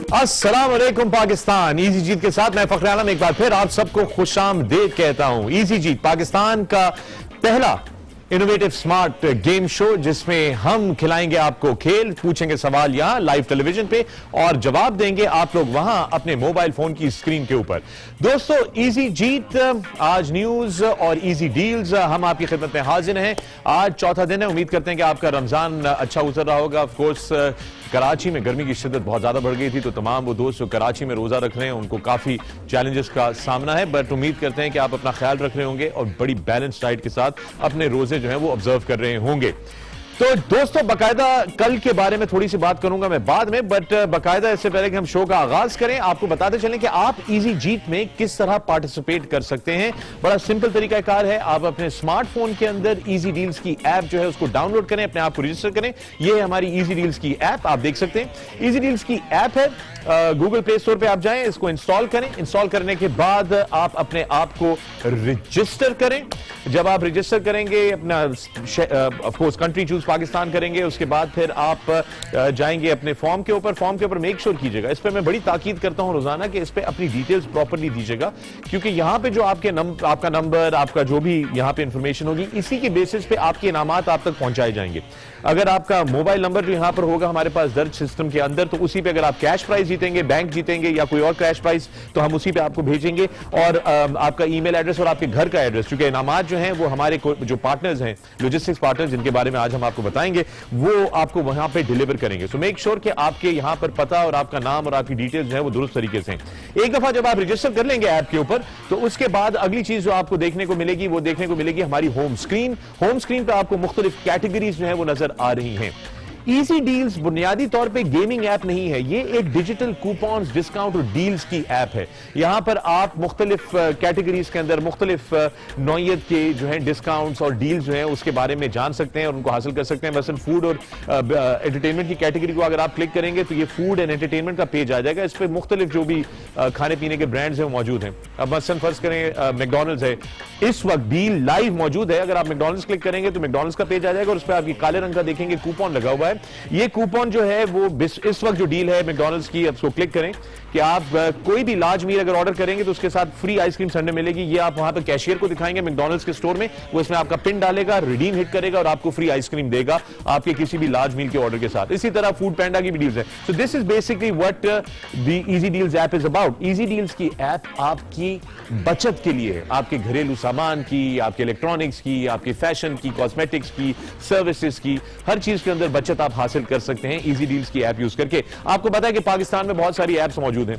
अस्सलाम वालेकुम पाकिस्तान। इजी जीत के साथ मैं फखर आलम एक बार फिर आप सबको खुशामदीद कहता हूं। इजी जीत पाकिस्तान का पहला इनोवेटिव स्मार्ट गेम शो जिसमें हम खिलाएंगे आपको खेल, पूछेंगे सवाल यहां लाइव टेलीविजन पे और जवाब देंगे आप लोग वहां अपने मोबाइल फोन की स्क्रीन के ऊपर। दोस्तों इजी जीत, आज न्यूज और इजी डील्स हम आपकी खिदमत में हाजिर हैं। आज चौथा दिन है, उम्मीद करते हैं कि आपका रमजान अच्छा गुजर रहा होगा। ऑफ कोर्स कराची में गर्मी की शिद्दत बहुत ज्यादा बढ़ गई थी, तो तमाम वो दोस्त जो कराची में रोजा रख रहे हैं उनको काफी चैलेंजेस का सामना है, बट उम्मीद करते हैं कि आप अपना ख्याल रख रहे होंगे और बड़ी बैलेंस डाइट के साथ अपने रोजे जो है वो ऑब्जर्व कर रहे होंगे। तो दोस्तों बाकायदा कल के बारे में थोड़ी सी बात करूंगा मैं बाद में, बट बाकायदा इससे पहले कि हम शो का आगाज करें आपको बताते चलें कि आप इजी जीत में किस तरह पार्टिसिपेट कर सकते हैं। बड़ा सिंपल तरीकाकार है, आप अपने स्मार्टफोन के अंदर इजी डील्स की ऐप जो है उसको डाउनलोड करें, अपने आप को रजिस्टर करें। ये है हमारी इजी डील्स की ऐप, आप देख सकते हैं इजी डील्स की ऐप है। गूगल प्ले स्टोर पे आप जाएं, इसको इंस्टॉल करें। इंस्टॉल करने के बाद आप अपने आप को रजिस्टर करें। जब आप रजिस्टर करेंगे अपना of course country choose Pakistan करेंगे, उसके बाद फिर आप जाएंगे अपने फॉर्म के ऊपर। फॉर्म के ऊपर मेक श्योर कीजिएगा, इस पर मैं बड़ी ताकीद करता हूं रोजाना कि इस पे अपनी डिटेल्स प्रॉपर्ली दीजिएगा, क्योंकि यहां पे जो आपका नंबर, आपका जो भी यहां पे इंफॉर्मेशन होगी, इसी के बेसिस पे आपके इनामात आप तक पहुंचाए जाएंगे। अगर आपका मोबाइल नंबर जो यहां पर होगा हमारे पास दर्ज सिस्टम के अंदर, तो उसी पे अगर आप कैश प्राइस जीतेंगे, बैंक जीतेंगे या कोई और कैश प्राइस, तो हम उसी पे आपको भेजेंगे। और आपका ईमेल एड्रेस और आपके घर का एड्रेस, क्योंकि इनामात जो हैं वो हमारे जो पार्टनर्स हैं, लॉजिस्टिक्स पार्टनर्स, जिनके बारे में आज हम आपको बताएंगे, वो आपको वहां पे डिलीवर करेंगे। सो मेक श्योर कि आपके यहां पर पता और आपका नाम और आपकी डिटेल्स है वो दुरुस्त तरीके से हैं। एक दफा जब आप रजिस्टर कर लेंगे ऐप के ऊपर, तो उसके बाद अगली चीज जो आपको देखने को मिलेगी वो देखने को मिलेगी हमारी होम स्क्रीन। होम स्क्रीन पे आपको मुख्तलिफ कैटेगरीज जो है वो नजर आ रही हैं। इजी डील्स बुनियादी तौर पे गेमिंग ऐप नहीं है, ये एक डिजिटल कूपन्स, डिस्काउंट और डील्स की ऐप है। यहां पर आप मुख्तलिफ कैटेगरीज के अंदर मुख्तलिफ नौयत के जो है डिस्काउंट्स और डील्स जो है उसके बारे में जान सकते हैं और उनको हासिल कर सकते हैं। मसलन फूड और एंटरटेनमेंट की कैटेगरी को अगर आप क्लिक करेंगे तो ये फूड एंड एंटरटेनमेंट का पेज आ जाएगा। इस पर मुख्तलिफ जो भी खाने पीने के ब्रांड्स हैं वो मौजूद हैं। अब मसलन फर्ज करें मैकडॉनल्ड्स है, इस वक्त डील लाइव मौजूद है। अगर आप मैकडॉनल्ड्स क्लिक करेंगे तो मैकडॉनल्ड्स का पेज आ जाएगा और उस पर आपकी काले रंग का देखेंगे कूपन लगा हुआ है। ये कूपन जो है वो इस वक्त जो डील है मैकडॉनल्ड्स की, उसको क्लिक करें कि आप कोई भी लार्ज मील अगर ऑर्डर करेंगे तो उसके साथ फ्री आइसक्रीम संडे मिलेगी। ये आप वहां पर कैशियर को दिखाएंगे मैकडॉनल्ड्स के स्टोर में, वो इसमें आपका पिन डालेगा, रिडीम हिट करेगा और आपको फ्री आइसक्रीम देगा आपके किसी भी लार्ज मील के ऑर्डर के साथ। इसी तरह फूड पैंडा की भी डील्स है। So this is basically what the easy deals app is about. Easy deals की ऐप आपकी बचत के लिए है, आपके घरेलू सामान की, आपके इलेक्ट्रॉनिक्स की, आपके फैशन की, कॉस्मेटिक्स की, सर्विसेज की, हर चीज के अंदर बचत आप हासिल कर सकते हैं इजी डील्स की ऐप यूज करके। आपको पता है कि पाकिस्तान में बहुत सारी ऐप्स मौजूद हैं।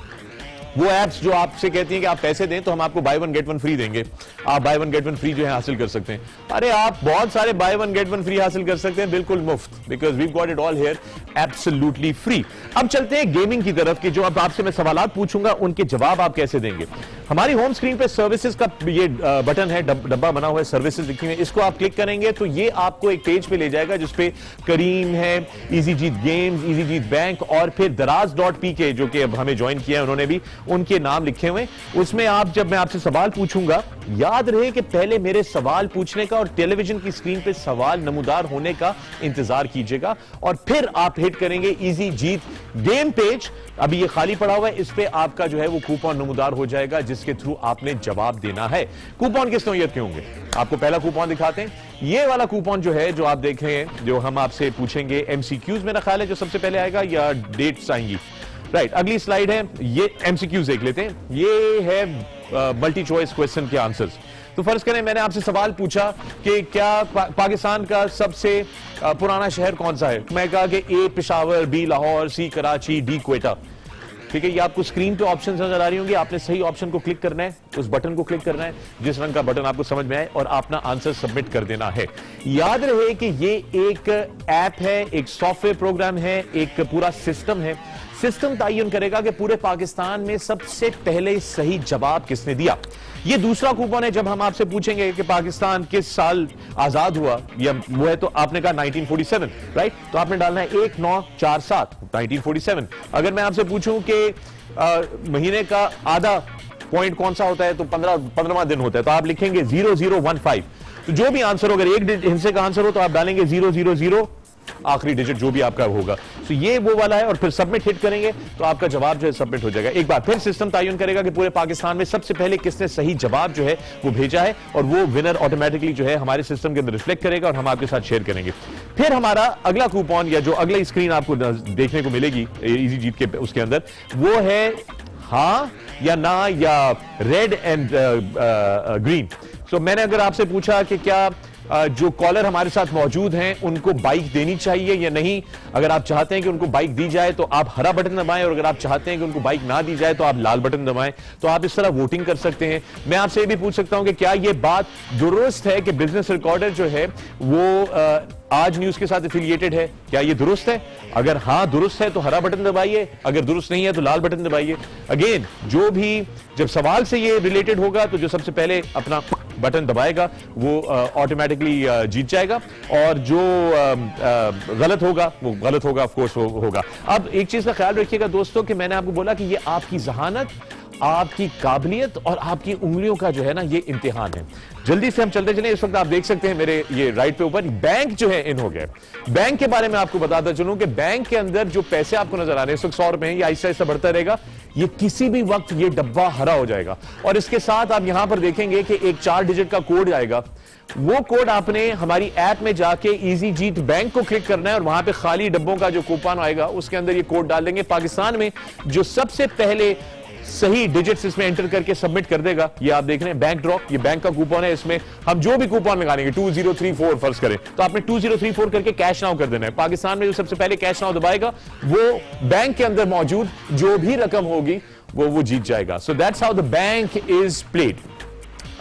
वो ऐप्स जो आपसे कहती हैं कि आप पैसे दें तो हम आपको bye one get one free देंगे, आप bye one get one free जो है हासिल कर सकते हैं। अरे आप बहुत सारे buy one get one free हासिल कर सकते हैं बिल्कुल मुफ्त, because we got it all here absolutely free. अब चलते हैं गेमिंग की तरफ कि जो अब आपसे मैं सवालात पूछूंगा उनके जवाब आप कैसे देंगे। हमारी होम स्क्रीन पे सर्विसेज का ये बटन है, डब्बा बना हुआ है, सर्विसेज लिखी हुई है, इसको आप क्लिक करेंगे तो ये आपको एक पेज पे ले जाएगा जिसपे करीम है, इजी जीत गेम्स, इजी जीत बैंक और फिर दराज.pk जो कि अब हमें ज्वाइन किया है उन्होंने भी, उनके नाम लिखे हुए। उसमें आप जब मैं आपसे सवाल पूछूंगा, याद रहे कि पहले मेरे सवाल पूछने का और टेलीविजन की स्क्रीन पे सवाल नमूदार होने का इंतजार कीजिएगा और फिर आप हिट करेंगे इजी जीत गेम पेज। अभी ये खाली पड़ा हुआ है, इस पे आपका जो है वो कूपन नमूदार हो जाएगा जिसके थ्रू आपने जवाब देना है। कूपन किस नौयत के होंगे आपको पहला कूपन दिखाते हैं। ये वाला कूपन जो है जो आप देख रहे हैं, जो हम आपसे पूछेंगे एमसीक्यूज, मेरा ख्याल है जो सबसे पहले आएगा या डेट्स आएंगी। राइट, अगली स्लाइड है, ये एमसीक्यूज देख लेते हैं। ये है मल्टी चॉइस क्वेश्चन के आंसर्स। तो फर्ज करें मैंने आपसे सवाल पूछा कि क्या पाकिस्तान का सबसे पुराना शहर कौन सा है, मैं कहा कि ए पेशावर, बी लाहौर, सी कराची, डी क्वेटा। ठीक है, ये आपको स्क्रीन पे ऑप्शन नजर आ रही होंगी, आपने सही ऑप्शन को क्लिक करना है, उस बटन को क्लिक करना है जिस रंग का बटन आपको समझ में आए और अपना आंसर सबमिट कर देना है। याद रहे कि ये एक ऐप है, एक सॉफ्टवेयर प्रोग्राम है, एक पूरा सिस्टम है। सिस्टम तयन करेगा कि पूरे पाकिस्तान में सबसे पहले सही जवाब किसने दिया। ये दूसरा कूपन है, जब हम आपसे पूछेंगे कि पाकिस्तान किस साल आजाद हुआ, या वो है तो आपने कहा 1947, राइट, तो आपने डालना है 1947 1947। अगर मैं आपसे पूछूं कि महीने का आधा पॉइंट कौन सा होता है, तो 15वां दिन होता है, तो आप लिखेंगे 0015। तो जो भी आंसर हो, अगर एक हिस्से का आंसर हो तो आप डालेंगे 000 आखिरी डिजिट जो भी आपका होगा। तो ये वो वाला है, और फिर सबमिट हिट करेंगे तो आपका जवाब जो है सबमिट हो जाएगा। एक बार फिर सिस्टम तयन करेगा कि पूरे पाकिस्तान में सबसे पहले किसने सही जवाब जो है वो भेजा है, और वो विनर ऑटोमेटिकली जो है हमारे सिस्टम के अंदर रिफ्लेक्ट करेगा और हम आपके साथ शेयर करेंगे। फिर हमारा अगला कूपन या जो अगली स्क्रीन आपको देखने को मिलेगी इजी जीत के उसके अंदर, वो है हाँ या ना या रेड एंड ग्रीन। सो मैंने अगर आपसे पूछा कि क्या जो कॉलर हमारे साथ मौजूद हैं उनको बाइक देनी चाहिए या नहीं, अगर आप चाहते हैं कि उनको बाइक दी जाए तो आप हरा बटन दबाएं, और अगर आप चाहते हैं कि उनको बाइक ना दी जाए तो आप लाल बटन दबाएं। तो आप इस तरह वोटिंग कर सकते हैं। मैं आपसे ये भी पूछ सकता हूं कि क्या यह बात दुरुस्त है कि बिजनेस रिकॉर्डर जो है वो आज न्यूज के साथ एफिलिएटेड है, क्या ये दुरुस्त है? अगर हाँ दुरुस्त है तो हरा बटन दबाइए, अगर दुरुस्त नहीं है तो लाल बटन दबाइए। अगेन जो भी जब सवाल से ये रिलेटेड होगा तो जो सबसे पहले अपना बटन दबाएगा वो ऑटोमेटिकली जीत जाएगा, और जो गलत होगा वो गलत होगा, ऑफ कोर्स वो होगा। अब एक चीज का ख्याल रखिएगा दोस्तों कि मैंने आपको बोला कि ये आपकी जहानत, आपकी काबिलियत और आपकी उंगलियों का जो है ना ये इम्तिहान है। जल्दी से हम चलते चलें। इस वक्त आप देख सकते हैं मेरे ये राइट पे ऊपर बैंक जो है इन हो गए। बैंक के बारे में आपको बताता चलूं कि बैंक के अंदर जो पैसे आपको नजर आ रहे हैं इस वक्त 100 रुपए हैं, ये आहिस्ता आहिस्ता बढ़ता रहेगा। ये किसी भी वक्त ये डब्बा हरा हो जाएगा, और इसके साथ आप यहां पर देखेंगे कि एक 4 डिजिट का कोड आएगा। वो कोड आपने हमारी ऐप में जाके इजी जीत बैंक को क्लिक करना है, और वहां पे खाली डब्बों का जो कूपन आएगा उसके अंदर ये कोड डाल देंगे। पाकिस्तान में जो सबसे पहले सही डिजिट्स इसमें एंटर करके सबमिट कर देगा, ये आप देख रहे हैं बैंक ड्रॉप, ये बैंक का कूपन है। इसमें हम जो भी कूपन लगाएंगे 2034 फर्ज करें तो आपने 2034 करके कैश नाउ कर देना है। पाकिस्तान में जो सबसे पहले कैश नाउ दबाएगा वो बैंक के अंदर मौजूद जो भी रकम होगी वो जीत जाएगा। So that's how the bank is played.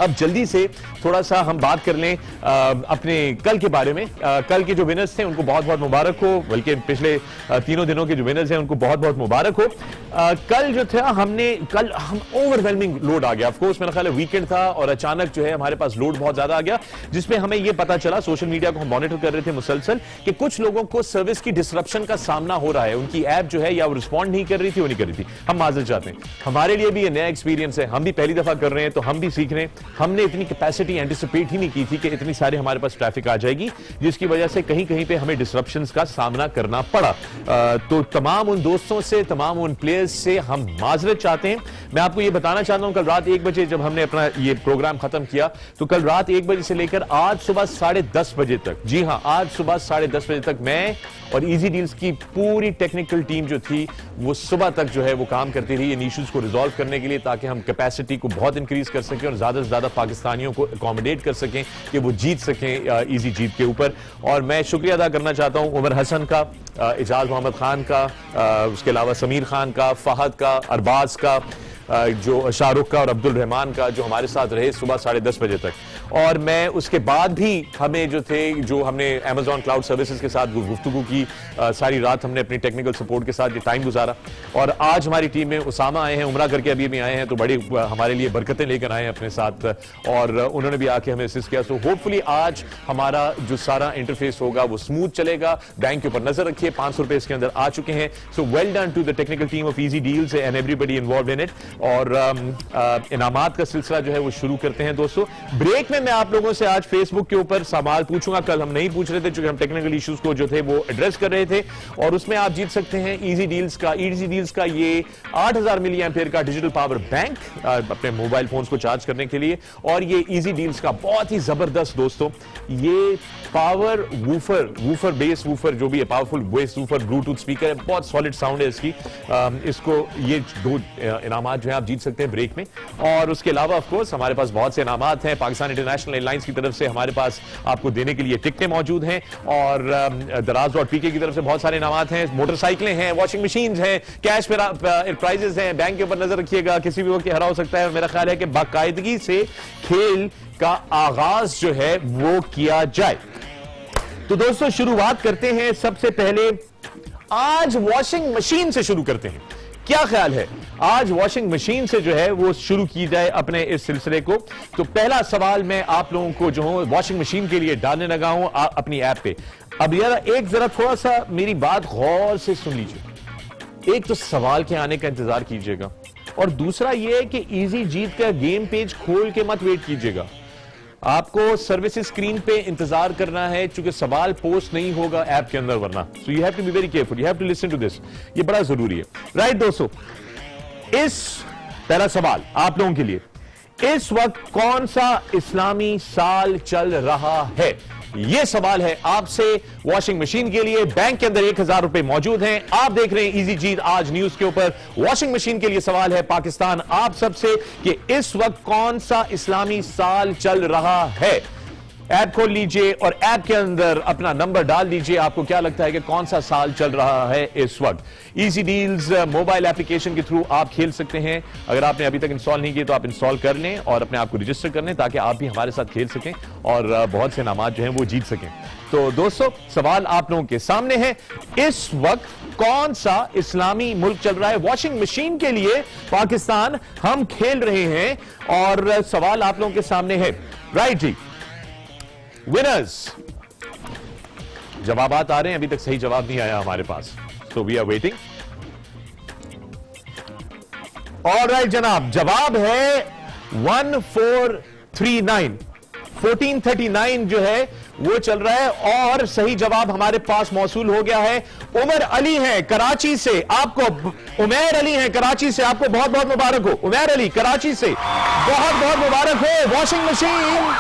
अब जल्दी से थोड़ा सा हम बात कर लें अपने कल के बारे में। कल के जो विनर्स थे उनको बहुत बहुत मुबारक हो, बल्कि पिछले तीनों दिनों के जो विनर्स हैं उनको बहुत बहुत मुबारक हो। कल जो था हम ओवरवेलमिंग लोड आ गया। ऑफ कोर्स मेरा ख्याल है वीकेंड था और अचानक जो है हमारे पास लोड बहुत ज्यादा आ गया, जिसमें हमें यह पता चला, सोशल मीडिया को हम मॉनिटर कर रहे थे मुसलसल, कि कुछ लोगों को सर्विस की डिसरप्शन का सामना हो रहा है। उनकी ऐप जो है या वो रिस्पॉन्ड नहीं कर रही थी, वो नहीं कर रही थी। हम माजरत चाहते हैं, हमारे लिए भी ये नया एक्सपीरियंस है, हम भी पहली दफा कर रहे हैं तो हम भी सीख रहे हैं। हमने इतनी कैपेसिटी एंटिसिपेट ही नहीं की थी कि इतनी सारे हमारे पास ट्रैफिक आ जाएगी, जिसकी वजह से कहीं कहीं पे हमें डिसरप्शंस का सामना करना पड़ा। तो तमाम उन दोस्तों से, तमाम उन प्लेयर्स से हम माजरत चाहते हैं। मैं आपको ये बताना चाहता हूं, कल रात 1 बजे जब हमने अपना ये प्रोग्राम खत्म किया तो कल रात 1 बजे से लेकर आज सुबह 10:30 बजे तक, जी हां आज सुबह 10:30 बजे तक मैं और इजी डील्स की पूरी टेक्निकल टीम जो थी वो सुबह तक जो है वो काम करती रही इन इश्यूज को रिजॉल्व करने के लिए, ताकि हम कैपेसिटी को बहुत इंक्रीज कर सकें और ज्यादा से ज्यादा पाकिस्तानियों को अकोमोडेट कर सकें कि वो जीत सकें इजी जीत के ऊपर। और मैं शुक्रिया अदा करना चाहता हूं उमर हसन का, इजाज मोहम्मद खान का, उसके अलावा समीर खान का, फहद का, अरबाज का, जो शाहरुख का और अब्दुल रहमान का, जो हमारे साथ रहे सुबह 10:30 बजे तक। और मैं उसके बाद भी हमें जो हमने Amazon क्लाउड सर्विसेज के साथ गुफ्तगू की, सारी रात हमने अपनी टेक्निकल सपोर्ट के साथ ये टाइम गुजारा। और आज हमारी टीम में उसामा आए हैं, उमरा करके अभी भी आए हैं, तो बड़ी हमारे लिए बरकतें लेकर आए हैं अपने साथ, और उन्होंने भी आके हमें असिस्ट किया। सो होपफुली आज हमारा जो सारा इंटरफेस होगा वो स्मूथ चलेगा। बैंक के ऊपर नजर रखिए, 500 रुपए इसके अंदर आ चुके हैं। So well done to the technical team of Easy Deals and everybody involved in it. और इनामात का सिलसिला जो है वो शुरू करते हैं दोस्तों। ब्रेक में मैं आप लोगों से आज फेसबुक के ऊपर सवाल पूछूंगा, कल हम नहीं पूछ रहे थे क्योंकि हम टेक्निकल इश्यूज को जो थे वो एड्रेस कर रहे थे, और उसमें आप जीत सकते हैं इजी डील्स का ये 8000 मिली एम्पेयर का डिजिटल पावर बैंक अपने मोबाइल फोन्स को चार्ज करने के लिए। और ये इजी डील्स का बहुत ही जबरदस्त दोस्तों ये पावर वूफर बेस वूफर जो भी है, powerful base woofer Bluetooth speaker है, बहुत सॉलिड साउंड है इसकी। इसको ये 2 इनामात जो है आप जीत सकते हैं ब्रेक में। और उसके अलावा ऑफ कोर्स हमारे पास बहुत से इनामात हैं। पाकिस्तान इंटरनेशनल एयरलाइंस की तरफ से हमारे पास आपको देने के लिए टिकटें मौजूद हैं, और दराज.pk की तरफ से बहुत सारे इनामात हैं, मोटरसाइकिलें हैं, वॉशिंग मशीन हैं, कैश प्राइजेस हैं। बैंक के ऊपर नजर रखिएगा, किसी भी वक्त हरा हो सकता है। मेरा ख्याल है कि बाकायदगी से खेल का आगाज जो है वो किया जाए। तो दोस्तों शुरुआत करते हैं सबसे पहले आज वॉशिंग मशीन से शुरू करते हैं। क्या ख्याल है आज वॉशिंग मशीन से जो है वो शुरू की जाए अपने इस सिलसिले को। तो पहला सवाल मैं आप लोगों को जो हूं वॉशिंग मशीन के लिए डालने लगा हूं अपनी ऐप पे। अब यार एक जरा थोड़ा सा मेरी बात गौर से सुन लीजिए। एक तो सवाल के आने का इंतजार कीजिएगा, और दूसरा यह है कि इजी जीत का गेम पेज खोल के मत वेट कीजिएगा। आपको सर्विसेज स्क्रीन पे इंतजार करना है, चूंकि सवाल पोस्ट नहीं होगा ऐप के अंदर वरना। So you have to be very careful, you have to listen to this, ये बड़ा जरूरी है। राइट दोस्तों, इस पहला सवाल आप लोगों के लिए, इस वक्त कौन सा इस्लामी साल चल रहा है? यह सवाल है आपसे। वॉशिंग मशीन के लिए बैंक के अंदर 1000 रुपए मौजूद हैं। आप देख रहे हैं इजी जीत आज न्यूज के ऊपर। वॉशिंग मशीन के लिए सवाल है पाकिस्तान आप सबसे कि इस वक्त कौन सा इस्लामी साल चल रहा है? ऐप खोल लीजिए और ऐप के अंदर अपना नंबर डाल दीजिए। आपको क्या लगता है कि कौन सा साल चल रहा है इस वक्त? इजी डील्स मोबाइल एप्लीकेशन के थ्रू आप खेल सकते हैं। अगर आपने अभी तक इंस्टॉल नहीं किया तो आप इंस्टॉल कर लें और अपने आप को रजिस्टर कर लें ताकि आप भी हमारे साथ खेल सकें और बहुत से इनामात जो हैं वो जीत सकें। तो दोस्तों, सवाल आप लोगों के सामने है, इस वक्त कौन सा इस्लामी मुल्क चल रहा है? वॉशिंग मशीन के लिए पाकिस्तान हम खेल रहे हैं और सवाल आप लोगों के सामने है। राइट जी, विनर्स, जवाबात आ रहे हैं, अभी तक सही जवाब नहीं आया हमारे पास, तो वी आर वेटिंग। ऑलराइट जनाब, जवाब है 1439, 1439 जो है वो चल रहा है और सही जवाब हमारे पास मौसूल हो गया है। उमर अली हैं कराची से, आपको उमैर अली हैं कराची से, आपको बहुत बहुत मुबारक हो। उमैर अली कराची से बहुत बहुत मुबारक हो। वॉशिंग मशीन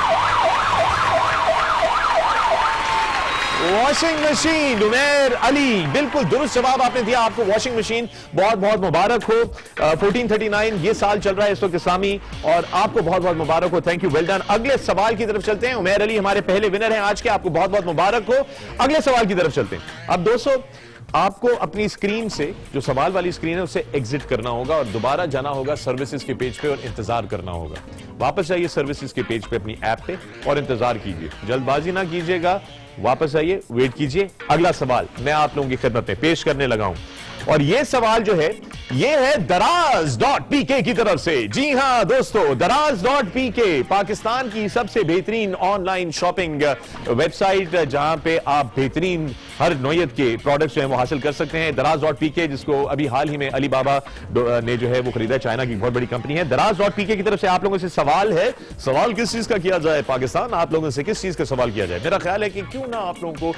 उमैर अली, बिल्कुल दुरुस्त जवाब आपने दिया। आपको वॉशिंग मशीन बहुत बहुत मुबारक हो। 1439 ये साल चल रहा है इस वक्त इस्लामी, और आपको बहुत बहुत मुबारक हो। Thank you, well done. अगले सवाल की तरफ चलते हैं। उमैर अली हमारे पहले विनर हैं आज के, आपको बहुत बहुत मुबारक हो। अगले सवाल की तरफ चलते हैं। अब दोस्तों, आपको अपनी स्क्रीन से, जो सवाल वाली स्क्रीन है, उससे एग्जिट करना होगा और दोबारा जाना होगा सर्विसेज के पेज पे और इंतजार करना होगा। वापस आइए सर्विसेज के पेज पे, अपनी ऐप पे, और इंतजार कीजिए, जल्दबाजी ना कीजिएगा। वापस आइए, वेट कीजिए। अगला सवाल मैं आप लोगों की खिदमत में पेश करने लगा हूं, और यह सवाल जो है ये है Daraz.pk की तरफ से। जी हां दोस्तों, Daraz.pk पाकिस्तान की सबसे बेहतरीन ऑनलाइन शॉपिंग वेबसाइट, जहां पे आप बेहतरीन हर नौयत के प्रोडक्ट्स जो है वो हासिल कर सकते हैं। Daraz.pk, जिसको अभी हाल ही में अली बाबा ने जो है वो खरीदा, चाइना की बहुत बड़ी कंपनी है। Daraz.pk की तरफ से आप लोगों से सवाल है, सवाल किस चीज का किया जाए? पाकिस्तान आप लोगों से किस चीज का सवाल किया जाए? मेरा ख्याल है कि क्यों ना आप लोगों को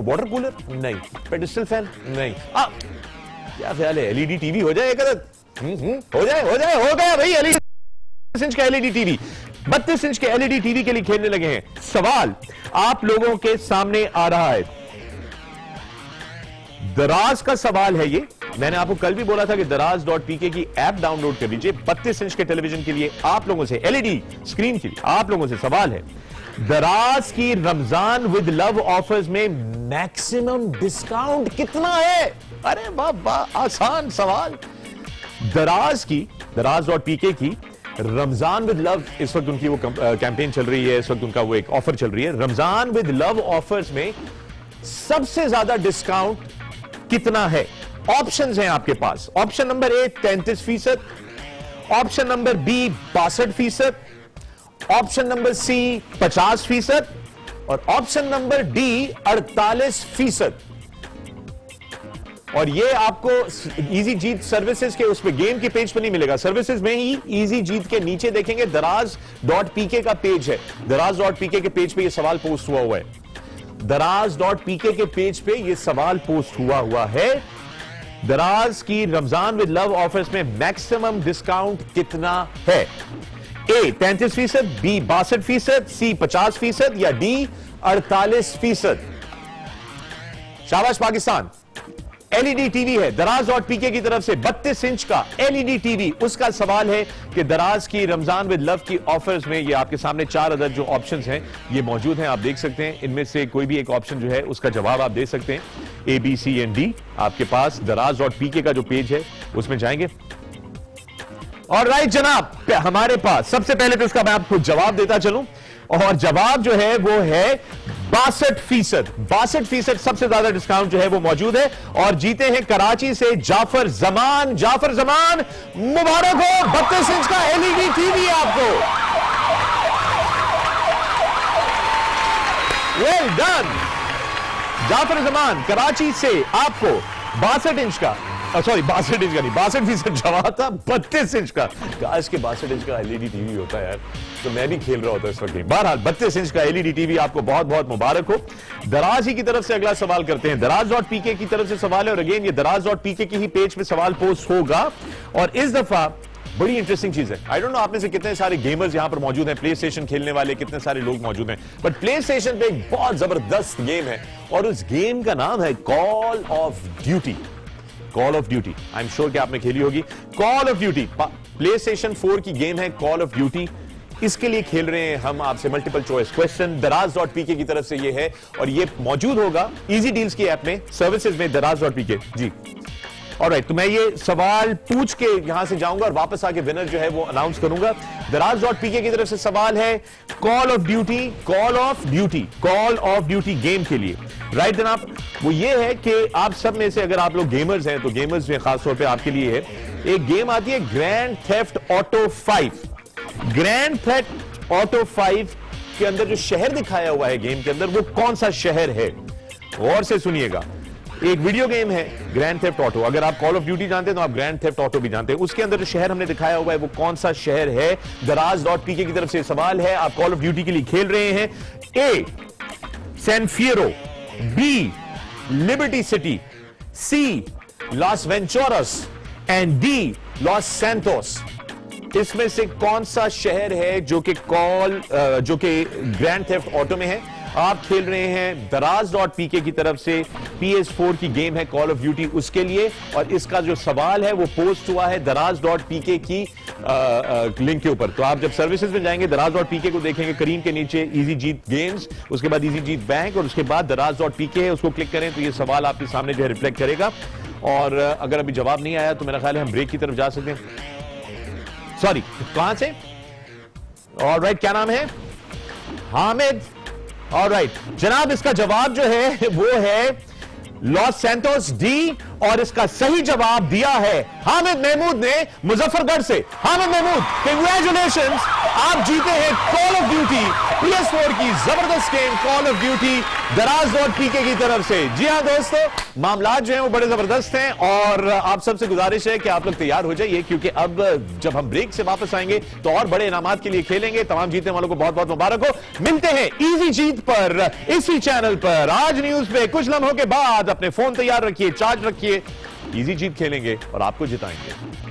वाटर कूलर नहीं, पेडिस्टल फैन नहीं, क्या ख्याल है एलईडी टीवी हो जाए? हो गया भाई, 32 इंच का एलईडी टीवी, 32 इंच के एलईडी टीवी के लिए खेलने लगे हैं। सवाल आप लोगों के सामने आ रहा है, दराज का सवाल है ये। मैंने आपको कल भी बोला था कि Daraz.pk की ऐप डाउनलोड कर लीजिए। 32 इंच के टेलीविजन के लिए आप लोगों से, एलईडी स्क्रीन के लिए आप लोगों से सवाल है, दराज की रमजान विद लव ऑफर्स में मैक्सिमम डिस्काउंट कितना है? अरे वाह, आसान सवाल। Daraz.pk की रमजान विद लव, इस वक्त उनकी वो कैंपेन चल रही है, इस वक्त उनका वो एक ऑफर चल रही है। रमजान विद लव ऑफर्स में सबसे ज्यादा डिस्काउंट कितना है? ऑप्शंस हैं आपके पास। Option number A 33%, option number B 62%, option number C 50% और ऑप्शन नंबर डी 48%। और ये आपको इजी जीत सर्विसेज के उसमें गेम के पेज पर नहीं मिलेगा, सर्विसेज में ही इजी जीत के नीचे देखेंगे Daraz.pk का पेज है। Daraz.pk के पेज पे ये सवाल पोस्ट हुआ है। Daraz.pk के पेज पे ये सवाल पोस्ट हुआ है। दराज की रमजान विद लव ऑफर्स में मैक्सिमम डिस्काउंट कितना है? ए 33%, बी 62%, सी 50% या डी 48%? शाबाश पाकिस्तान। एलईडी टीवी है Daraz.pk की तरफ से, 32 इंच का एलईडी टीवी। उसका सवाल है कि दराज की रमजान विद लव की ऑफर्स में, ये आपके सामने 4 अदर जो ऑप्शंस हैं ये मौजूद हैं, आप देख सकते हैं। इनमें से कोई भी एक ऑप्शन जो है उसका जवाब आप दे सकते हैं। ए, बी, सी एंड डी आपके पास Daraz.pk का जो पेज है उसमें जाएंगे। और राइट जनाब, हमारे पास सबसे पहले तो इसका मैं आपको जवाब देता चलूं, और जवाब जो है वो है 62%। 62% सबसे ज्यादा डिस्काउंट जो है वो मौजूद है। और जीते हैं कराची से जाफर जमान। जाफर जमान मुबारक हो, 32 इंच का एलईडी टीवी आपको। वेल डन जाफर जमान, कराची से आपको 62 इंच का सॉरी 62 इंच का नहीं, 62% जवाब था 32 इंच का। काश के 62 इंच का एलईडी टीवी होता है यार, तो मैं भी खेल रहा होता इस वक्त। बहरहाल 32 इंच का एलईडी टीवी आपको बहुत बहुत मुबारक हो। दराज ही की तरफ से अगला सवाल करते हैं। दराज.pk की तरफ से सवाल है और अगेन ये दराज.pk की ही पेज पे सवाल पोस्ट होगा और इस दफा बड़ी इंटरेस्टिंग चीज है। आई डोंट नो आप में से कितने सारे गेमर्स यहां पर मौजूद हैं, प्ले स्टेशन खेलने वाले कितने सारे लोग मौजूद हैं, बट प्ले स्टेशन पे एक बहुत जबरदस्त गेम है और उस गेम का नाम है call of duty. Call of duty, I am sure कि आपने खेली होगी। Call of duty play station 4 की गेम है कॉल ऑफ ड्यूटी। इसके लिए खेल रहे हैं हम आपसे मल्टीपल चॉइस क्वेश्चन। दराज.pk की तरफ से ये है और ये मौजूद होगा इजी डील्स की ऐप में, सर्विसेज में दराज.pk जी। ऑलराइट, तो मैं ये सवाल पूछ के यहां से जाऊंगा और वापस आके विनर जो है वो अनाउंस करूंगा। दराज.pk की तरफ से सवाल है call of duty, call of duty, call of duty game के लिए। राइट जनाब, वो ये है कि आप सब में से अगर आप लोग गेमर्स हैं तो गेमर्स में खासतौर पे आपके लिए है एक गेम आती है grand theft auto 5। Grand theft auto 5 के अंदर जो शहर दिखाया हुआ है गेम के अंदर वो कौन सा शहर है, गौर से सुनिएगा। एक वीडियो गेम है ग्रैंड थेफ्ट ऑटो, अगर आप कॉल ऑफ ड्यूटी जानते हैं तो आप ग्रैंड थेफ्ट ऑटो भी जानते हैं। उसके अंदर जो शहर हमने दिखाया हुआ है वो कौन सा शहर है। दराज.pk की तरफ से सवाल है, आप कॉल ऑफ ड्यूटी के लिए खेल रहे हैं। A San Fierro, B Liberty City, C Los Venturas and D Los Santos. इसमें से कौन सा शहर है जो कि ग्रैंड थेफ्ट ऑटो में है। आप खेल रहे हैं दराज.pk की तरफ से PS4 की गेम है कॉल ऑफ ड्यूटी उसके लिए और इसका जो सवाल है वो पोस्ट हुआ है दराज.pk की लिंक के ऊपर। तो आप जब सर्विसेज में जाएंगे दराज.pk को देखेंगे, करीम के नीचे इजी जीत गेम्स, उसके बाद इजी जीत बैंक और उसके बाद दराज.pk है, उसको क्लिक करें तो ये सवाल आपके सामने जो है रिफ्लेक्ट करेगा। और अगर अभी जवाब नहीं आया तो मेरा ख्याल है हम ब्रेक की तरफ जा सकते हैं। सॉरी, कहां से? ऑलराइट, क्या नाम है? हामिद। ऑलराइट जनाब, इसका जवाब जो है वो है लॉस सैंटोस डी और इसका सही जवाब दिया है हामिद महमूद ने मुजफ्फरगढ़ से। हामिद महमूद, कांग्रेचुलेशंस, आप जीते हैं कॉल ऑफ ड्यूटी PS4 की जबरदस्त गेम कॉल ऑफ ड्यूटी दराज.pk की तरफ से। जी हां दोस्तों, मामलात जो हैं वो बड़े जबरदस्त हैं और आप सबसे गुजारिश है कि आप लोग तैयार हो जाइए क्योंकि अब जब हम ब्रेक से वापस आएंगे तो और बड़े इनामात के लिए खेलेंगे। तमाम जीतने वालों को बहुत बहुत मुबारक हो। मिलते हैं इजी जीत पर इसी चैनल पर आज न्यूज पे कुछ लम्हों के बाद। अपने फोन तैयार रखिए, चार्ज रखिए, इजी जीत खेलेंगे और आपको जिताएंगे।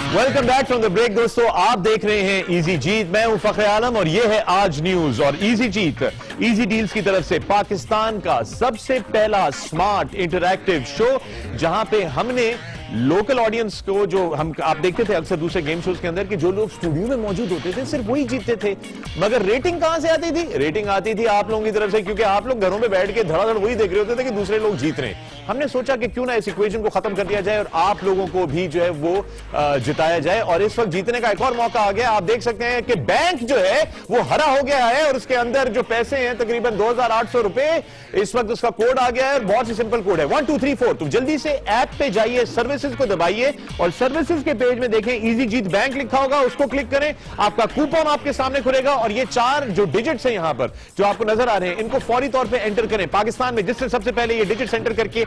Welcome back from the break दोस्तों, आप देख रहे हैं इजी जीत, मैं हूं फखर आलम और यह है आज न्यूज। और इजी जीत इजी डील्स की तरफ से पाकिस्तान का सबसे पहला स्मार्ट इंटरैक्टिव शो जहां पे हमने लोकल ऑडियंस को, जो हम आप देखते थे अक्सर दूसरे गेम शोज के अंदर कि जो लोग स्टूडियो में मौजूद होते थे सिर्फ वही जीतते थे, मगर रेटिंग कहां से आती थी? रेटिंग आती थी आप लोगों की तरफ से, क्योंकि आप लोग घरों में बैठ के धड़ाधड़ वही देख रहे होते थे कि दूसरे लोग जीत रहे हैं। हमने सोचा कि क्यों ना इस इक्वेशन को खत्म कर दिया जाए और आप लोगों को भी जो है वो जिताया जाए। और इस वक्त जीतने का एक और मौका आ गया। आप देख सकते हैं कि बैंक जो है वो हरा हो गया है और उसके अंदर जो पैसे हैं तकरीबन 2800 रुपए, इस वक्त उसका कोड आ गया है और बहुत ही सिंपल कोड है 1234। तो जल्दी से ऐप पे जाइए, सर्विसेज को दबाइए और सर्विसेज के पेज में देखें इजी जीत बैंक लिखा होगा, उसको क्लिक करें, आपका कूपन आपके सामने खुलेगा और ये 4 जो डिजिट्स हैं यहां पर जो आपको नजर आ रहे हैं इनको फौरी तौर पे एंटर करें। पाकिस्तान में जिससे सबसे पहले ये डिजिट्स एंटर करके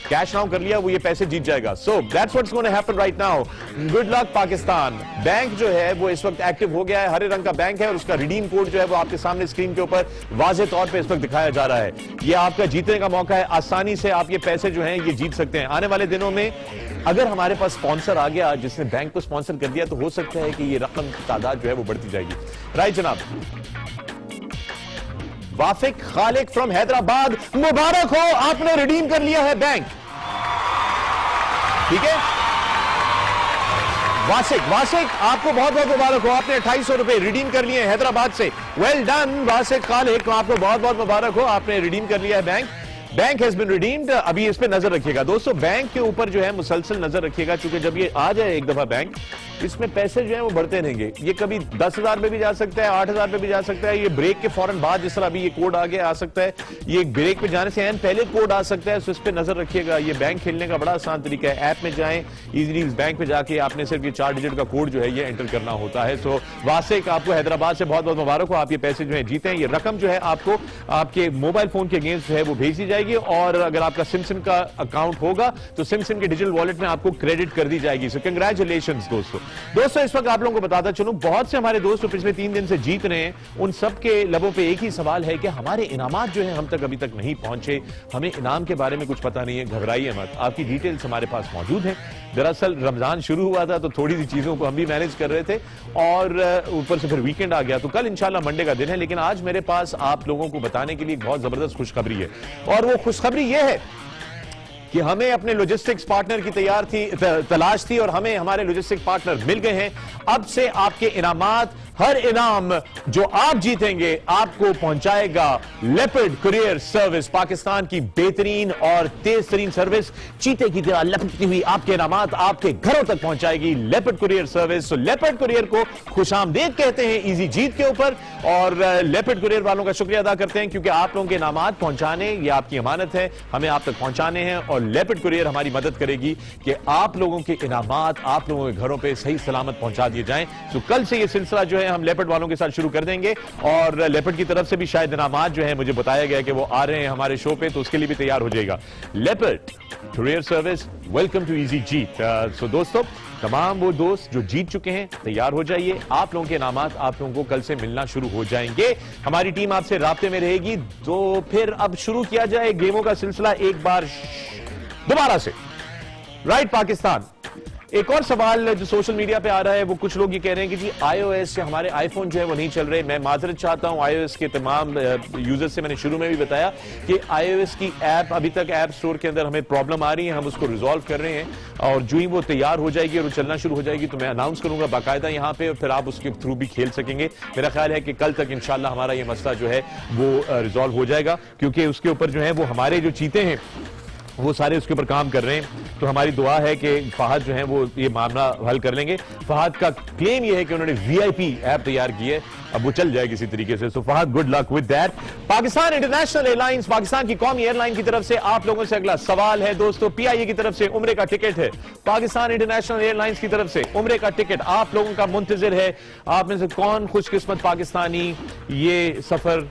कैश नाउ कर लिया वो ये पैसे जीत जाएगा। So that's what's gonna happen right now. Good luck Pakistan. Bank जो है वो इस वक्त एक्टिव हो गया है, हरे रंग का बैंक है और उसका रिडीम कोड जो है वो आपके सामने स्क्रीन के ऊपर वाज़ेह तौर पे इस वक्त दिखाया जा रहा है। ये आपका जीतने का मौका है, आसानी से आप ये पैसे जो हैं ये जीत सकते हैं। आने वाले दिनों में अगर हमारे पास स्पॉन्सर आ गया जिसने बैंक को स्पॉन्सर कर दिया तो हो सकता है कि ये रकम की तादाद जो है वो बढ़ती जाएगी। राइट जनाब, वाफिक खालिक फ्रॉम हैदराबाद, मुबारक हो, आपने रिडीम कर लिया है बैंक। ठीक है वासिक, आपको बहुत बहुत मुबारक हो, आपने 2800 रुपए रिडीम कर लिए हैदराबाद से। वेल डन वासिक खालिक, आपको बहुत बहुत मुबारक हो, आपने रिडीम कर लिया है bank. Bank has been redeemed. अभी इस पे नजर रखिएगा दोस्तों, बैंक के ऊपर जो है मुसलसल नजर रखिएगा, क्योंकि जब ये आ जाए एक दफा बैंक इसमें पैसे जो है वो बढ़ते रहेंगे। ये कभी 10,000 पे भी जा सकता है, 8,000 पे भी जा सकता है। ये ब्रेक के फौरन बाद जिस तरह अभी ये कोड आगे आ सकता है, ये ब्रेक पे जाने से पहले कोड आ सकता है, तो इस पे नजर रखिएगा। ये बैंक खेलने का बड़ा आसान तरीका है। ऐप में जाएं, इजीली बैंक पे जाके आपने सिर्फ ये 4 डिजिट का कोड जो है ये एंटर करना होता है। सो वासिक, आपको हैदराबाद से बहुत बहुत मुबारक हो, आप ये पैसे जो है जीते हैं। ये रकम जो है आपको आपके मोबाइल फोन के अगेंस्ट जो है वो भेज दी जाएगी, और अगर आपका सिमसिम का अकाउंट होगा तो सिमसिम के डिजिटल वॉलेट में आपको क्रेडिट कर दी जाएगी। सो कंग्रेचुलेशंस दोस्तों। इस वक्त आप लोगों को बताता चलूं, बहुत से हमारे दोस्त पिछले 3 दिन से जीत रहे हैं, उन सब के लबों पे एक ही सवाल है कि हमारे इनामात जो है हम तक अभी तक नहीं पहुंचे, हमें इनाम के बारे में कुछ पता नहीं है। घबराइए मत, आपकी डिटेल्स हमारे पास मौजूद हैं। दरअसल रमजान शुरू हुआ था तो थोड़ी सी चीजों को हम भी मैनेज कर रहे थे, और ऊपर से फिर वीकेंड आ गया, तो कल इंशाल्लाह मंडे का दिन है। लेकिन आज मेरे पास आप लोगों को बताने के लिए बहुत जबरदस्त खुशखबरी है, और वो खुशखबरी ये है कि हमें अपने लॉजिस्टिक्स पार्टनर की तलाश थी, और हमें हमारे लॉजिस्टिक्स पार्टनर मिल गए हैं। अब से आपके इनामात, हर इनाम जो आप जीतेंगे आपको पहुंचाएगा लेपर्ड कुरियर सर्विस, पाकिस्तान की बेहतरीन और तेज तरीन सर्विस। चीते की तरह लपकती हुई आपके इनामात आपके घरों तक पहुंचाएगी लेपर्ड कुरियर सर्विस। तो लेपर्ड कुरियर को खुशामदीद कहते हैं इजी जीत के ऊपर, और लेपर्ड कुरियर वालों का शुक्रिया अदा करते हैं, क्योंकि आप लोगों के इनामात पहुंचाने, ये आपकी अमानत है, हमें आप तक पहुंचाने हैं, और लेपर्ड कुरियर हमारी मदद करेगी कि आप लोगों के इनामात आप लोगों के घरों पे सही सलामत पहुंचा दिए जाएं। तो कल से ये सिलसिला जो है हम लेपर्ड वालों के साथ शुरू कर देंगे, और लेपर्ड की तरफ से भी शायद इनामात जो है, मुझे बताया गया कि वो आ रहे हैं हमारे शो पे, तो उसके लिए भी तैयार हो जाएगा। Leopard courier service, welcome to easy Jeet. So दोस्तों, तमाम वो दोस्त जो जीत चुके हैं तैयार हो जाइए, आप लोगों के इनामात आप लोगों को कल से मिलना शुरू हो जाएंगे। हमारी टीम आपसे राब्ते में रहेगी। तो फिर अब शुरू किया जाए गेमों का सिलसिला एक बार दोबारा से। राइट पाकिस्तान, एक और सवाल जो सोशल मीडिया पे आ रहा है, वो कुछ लोग ये कह रहे हैं कि जी iOS या हमारे आईफोन जो है वो नहीं चल रहे। मैं माजरत चाहता हूं iOS के तमाम यूजर्स से। मैंने शुरू में भी बताया कि iOS की ऐप अभी तक ऐप स्टोर के अंदर हमें प्रॉब्लम आ रही है, हम उसको रिजॉल्व कर रहे हैं, और जो ही वो तैयार हो जाएगी और वो चलना शुरू हो जाएगी तो मैं अनाउंस करूंगा बाकायदा यहाँ पे, और फिर आप उसके थ्रू भी खेल सकेंगे। मेरा ख्याल है कि कल तक इंशाल्लाह हमारा ये मसला जो है वो रिजॉल्व हो जाएगा, क्योंकि उसके ऊपर जो है वो हमारे जो चीते हैं वो सारे उसके ऊपर काम कर रहे हैं। तो हमारी दुआ है कि फहद जो है वो ये मामला हल कर लेंगे। फहद का क्लेम ये है कि उन्होंने VIP ऐप तैयार की है, अब वो चल जाए किसी तरीके से। So Fahad, good luck with that. Pakistan international airlines, Pakistan की कौमी एयरलाइन की तरफ से आप लोगों से अगला सवाल है दोस्तों। PIA की तरफ से उम्रे का टिकट है, पाकिस्तान इंटरनेशनल एयरलाइंस की तरफ से उम्रे का टिकट आप लोगों का मुंतजिर है। आप में से कौन खुशकिस्मत पाकिस्तानी ये सफर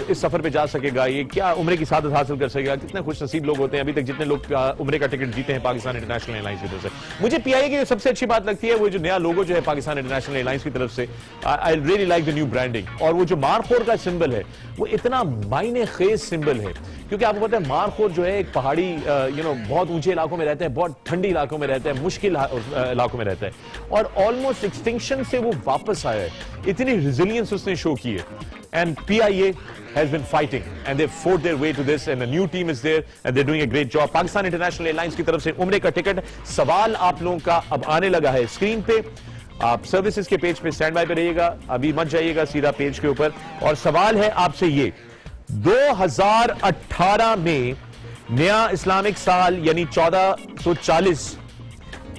इस सफर पे जा सकेगा, ये क्या उम्रे की सादत हासिल कर सकेगा? कितने खुश नसीब लोग होते हैं अभी तक जितने लोग उम्रे का टिकट जीते हैं पाकिस्तान इंटरनेशनल एयरलाइंस की तरफ से। मुझे PIA की सबसे अच्छी बात लगती है वो जो नया लोगो जो है पाकिस्तान इंटरनेशनल एयरलाइंस की तरफ से, I really like the new branding. और वो जो मारखोर का सिंबल है वो इतना मायने खेज सिंबल है, क्योंकि आपको पता है मारखोर जो है एक पहाड़ी बहुत ऊंचे इलाकों में रहता है, बहुत ठंडी इलाकों में रहता है, मुश्किल इलाकों में रहता है, और ऑलमोस्ट एक्सटिंक्शन से वो वापस आया है। इतनी रेजिलियंस उसने शो की है, and PIA has been fighting and they've fought their way to this, and a new team is there and they're doing a great job. Pakistan international airlines की तरफ से उम्रे का टिकट। सवाल आप लोगों का अब आने लगा है स्क्रीन पे, आप सर्विसेज के पेज पे स्टैंड बाय पे रहिएगा, अभी मत जाइएगा, सीधा पेज के ऊपर। और सवाल है आपसे ये, 2018 में नया इस्लामिक साल यानी 1440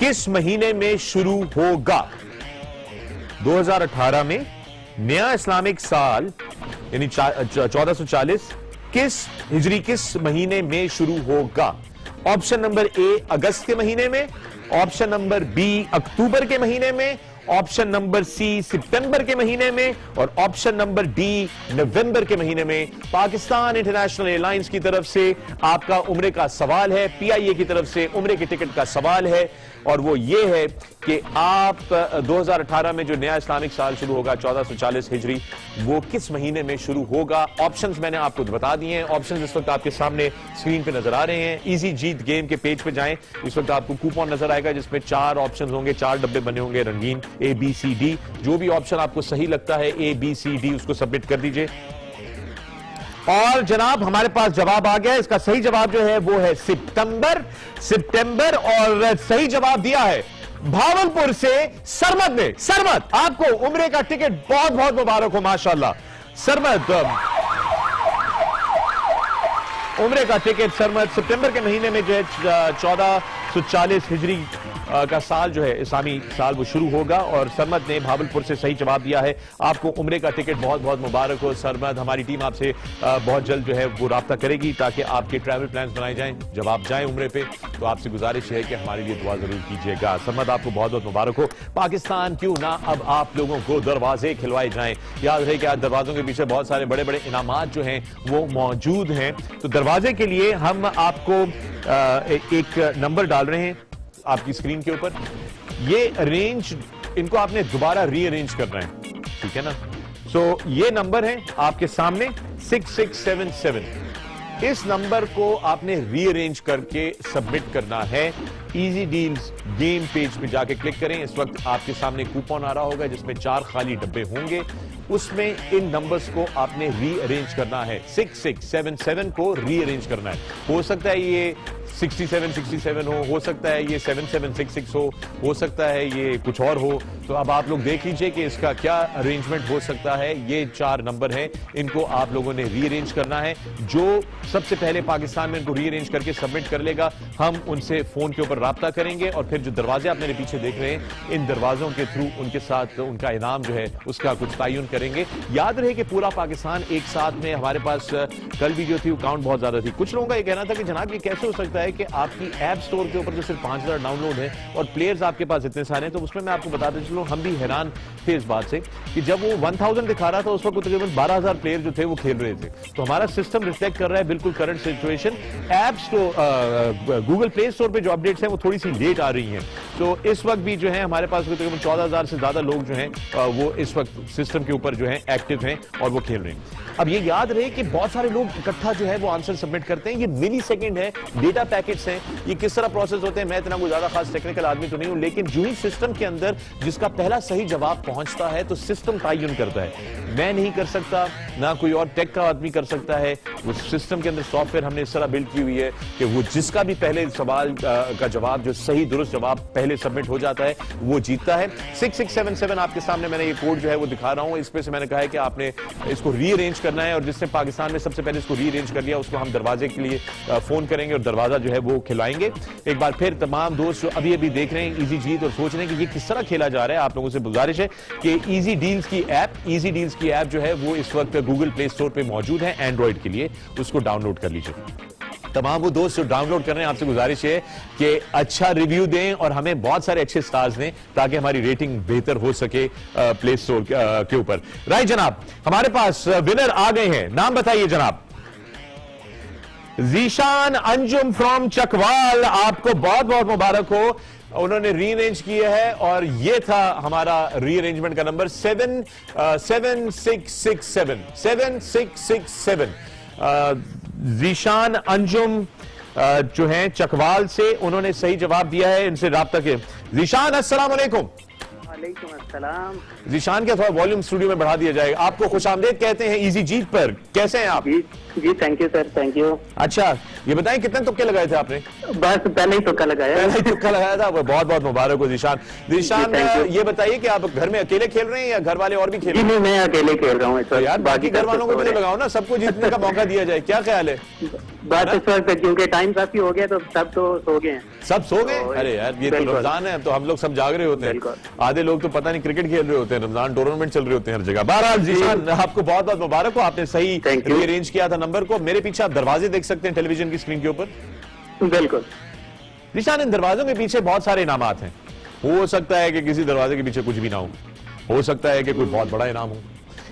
किस महीने में शुरू होगा? 2018 में नया इस्लामिक साल यानी 1440 किस हिजरी किस महीने में शुरू होगा? ऑप्शन नंबर A अगस्त के महीने में, ऑप्शन नंबर B अक्टूबर के महीने में, ऑप्शन नंबर C सितंबर के महीने में, और ऑप्शन नंबर D नवंबर के महीने में। पाकिस्तान इंटरनेशनल एयरलाइंस की तरफ से आपका उम्रे का सवाल है, PIA की तरफ से उम्रे के टिकट का सवाल है, और वो ये है कि आप 2018 में जो नया इस्लामिक साल शुरू होगा 1440 हिजरी, वो किस महीने में शुरू होगा? ऑप्शंस मैंने आपको बता दिए हैं, ऑप्शंस इस वक्त आपके सामने स्क्रीन पे नजर आ रहे हैं। इजी जीत गेम के पेज पे जाएं, इस वक्त आपको कूपन नजर आएगा जिसमें 4 ऑप्शंस होंगे, 4 डब्बे बने होंगे रंगीन, ABCD। जो भी ऑप्शन आपको सही लगता है ABCD उसको सबमिट कर दीजिए। और जनाब हमारे पास जवाब आ गया, इसका सही जवाब जो है वो है सितंबर, और सही जवाब दिया है भावलपुर से सरमद ने। सरमद, आपको उम्रे का टिकट बहुत बहुत मुबारक हो, माशाल्लाह। सरमद, उम्रे का टिकट सरमद सितंबर के महीने में जो है 1440 हिजरी का साल जो है इस्लामी साल वो शुरू होगा। और सरमद ने भावलपुर से सही जवाब दिया है। आपको उम्रे का टिकट बहुत बहुत मुबारक हो सरमद। हमारी टीम आपसे बहुत जल्द जो है वो राब्ता करेगी ताकि आपके ट्रैवल प्लान बनाए जाएं। जब आप जाएं उम्रे पे तो आपसे गुजारिश है कि हमारे लिए दुआ जरूर कीजिएगा। सरमद आपको बहुत बहुत मुबारक हो। पाकिस्तान क्यों ना अब आप लोगों को दरवाजे खिलवाए जाएं। याद रहे कि आज दरवाजों के पीछे बहुत सारे बड़े बड़े इनामात जो हैं वो मौजूद हैं। तो दरवाजे के लिए हम आपको एक नंबर डाल रहे हैं आपकी स्क्रीन के ऊपर। ये रेंज इनको आपने दोबारा रीअरेंज करना है, ठीक है ना। सो ये नंबर है आपके सामने 6677। इस नंबर को आपने रीअरेंज करके सबमिट करना है। इजी डील्स गेम पेज पे जाके क्लिक करें। इस वक्त आपके सामने कूपन आ रहा होगा जिसमें 4 खाली डब्बे होंगे। उसमें इन नंबर्स को आपने रीअरेंज करना है। 6677 को रीअरेंज करना है। हो सकता है ये 6767 हो सकता है ये 7766 हो सकता है ये कुछ और हो। तो अब आप लोग देख लीजिए कि इसका क्या अरेंजमेंट हो सकता है। ये 4 नंबर हैं, इनको आप लोगों ने रीअरेंज करना है। जो सबसे पहले पाकिस्तान में इनको रीअरेंज करके सबमिट कर लेगा, हम उनसे फोन के ऊपर राब्ता करेंगे और फिर जो दरवाजे आप मेरे पीछे देख रहे हैं, इन दरवाजों के थ्रू उनके साथ उनका इनाम जो है उसका कुछ तयन करेंगे। याद रहे कि पूरा पाकिस्तान एक साथ में, हमारे पास कल भी जो थी काउंट बहुत ज्यादा थी। कुछ लोगों का ये कहना था कि जनाब ये कैसे हो सकता है कि आपकी ऐप स्टोर के ऊपर जो सिर्फ 5000 डाउनलोड है और प्लेयर्स आपके पास इतने सारे हैं। तो उसमें मैं आपको बताते चलूं, हम भी हैरान थे इस बात से कि जब वो 1000 दिखा रहा था उस वक्त तकरीबन 12000 प्लेयर जो थे वो खेल रहे थे। तो हमारा सिस्टम रिफ्लेक्ट कर रहा है बिल्कुल current situation. App store Google play store पे जो अपडेट्स हैं वो थोड़ी सी लेट आ रही हैं। तो इस वक्त भी जो है हमारे पास तकरीबन 14000 से ज्यादा लोग जो हैं वो इस वक्त सिस्टम के ऊपर जो है एक्टिव हैं और वो खेल रहे हैं। अब ये याद रहे कि बहुत सारे लोग इकट्ठा जो है वो आंसर सबमिट करते हैं। ये मिली सेकेंड है, डेटा पैकेट्स हैं, ये किस तरह प्रोसेस होते हैं मैं इतना कोई ज्यादा खास टेक्निकल आदमी तो नहीं हूं, लेकिन जो ही सिस्टम के अंदर जिसका पहला सही जवाब पहुंचता है तो सिस्टम तयन करता है। मैं नहीं कर सकता, ना कोई और टेक का आदमी कर सकता है। उस सिस्टम के अंदर सॉफ्टवेयर हमने इस तरह बिल्ड की हुई है कि वो जिसका भी पहले सवाल का जवाब जो सही दुरुस्त जवाब पहले सबमिट हो जाता है वो जीतता है। 6677 आपके सामने मैंने ये कोड जो है वो दिखा रहा हूं। इस पे से मैंने कहा है कि आपने इसको रीअरेंज करना है और जिसने पाकिस्तान में सबसे पहले इसको रीअरेंज कर लिया उसको हम दरवाजे के लिए फोन करेंगे और दरवाजा जो है वो खिलाएंगे। एक बार फिर तमाम दोस्त जो अभी अभी देख रहे हैं इजी जीत और सोच रहे हैं कि ये किस तरह खेला जा रहा है, आप लोगों से गुजारिश है कि इजी डील्स की ऐप जो है वो इस वक्त गूगल प्ले स्टोर पे मौजूद है एंड्रॉइड के लिए, उसको डाउनलोड कर लीजिए। तमाम वो दोस्त जो डाउनलोड कर रहे हैं आपसे गुजारिश है कि अच्छा रिव्यू दें और हमें बहुत सारे अच्छे स्टार्स दें ताकि हमारी रेटिंग बेहतर हो सके प्ले स्टोर के ऊपर। राइट जनाब, हमारे पास विनर आ गए हैं। नाम बताइए जनाब। जीशान अंजुम फ्रॉम चकवाल, आपको बहुत बहुत मुबारक हो। उन्होंने रीअरेंज किया है और ये था हमारा रीअरेंजमेंट का नंबर 7667। जीशान अंजुम जो हैं चकवाल से, उन्होंने सही जवाब दिया है। इनसे राब्ता के जीशान अस्सलाम वालेकुम। वालेकुम अस्सलाम। जीशान क्या थोड़ा वॉल्यूम स्टूडियो में बढ़ा दिया जाएगा। आपको खुशामदीद कहते हैं इजी जीत पर। कैसे हैं आप? जी thank you sir, thank you. अच्छा ये बताएं कितने तुक्के लगाए थे आपने? बस पहले ही तुक्का लगाया। पहले ही तुक्का लगाया था। बहुत बहुत मुबारक हो जीशान। जीशान ये बताइए कि आप घर में अकेले खेल रहे हैं या घर वाले और भी खेल रहे हैं? नहीं, मैं अकेले खेल रहा हूँ। तो यार बाकी घर वालों को भी तो लगाओ ना, सबको जीतने का मौका दिया जाए। क्या ख्याल है? बस इस वक्त क्योंकि टाइम काफी हो गया तो सब तो सो गए हैं। सब सो गए? अरे यार ये तो रमजान है तो हम लोग सब जाग रहे होते हैं। आधे लोग तो पता नहीं क्रिकेट खेल रहे होते हैं, रमजान टूर्नामेंट चल रहे होते हैं हर जगह। बहरहाल जीशान आपको बहुत बहुत मुबारक हो, आपने सही रीअरेंज किया था नंबर को। मेरे पीछे आप दरवाजे देख सकते हैं टेलीविजन की स्क्रीन के ऊपर। बिल्कुल जीशान, इन दरवाजों के पीछे बहुत सारे इनामात हैं। हो सकता है कि किसी दरवाजे के पीछे कुछ भी ना हो सकता है कि कोई बहुत बड़ा इनाम हो।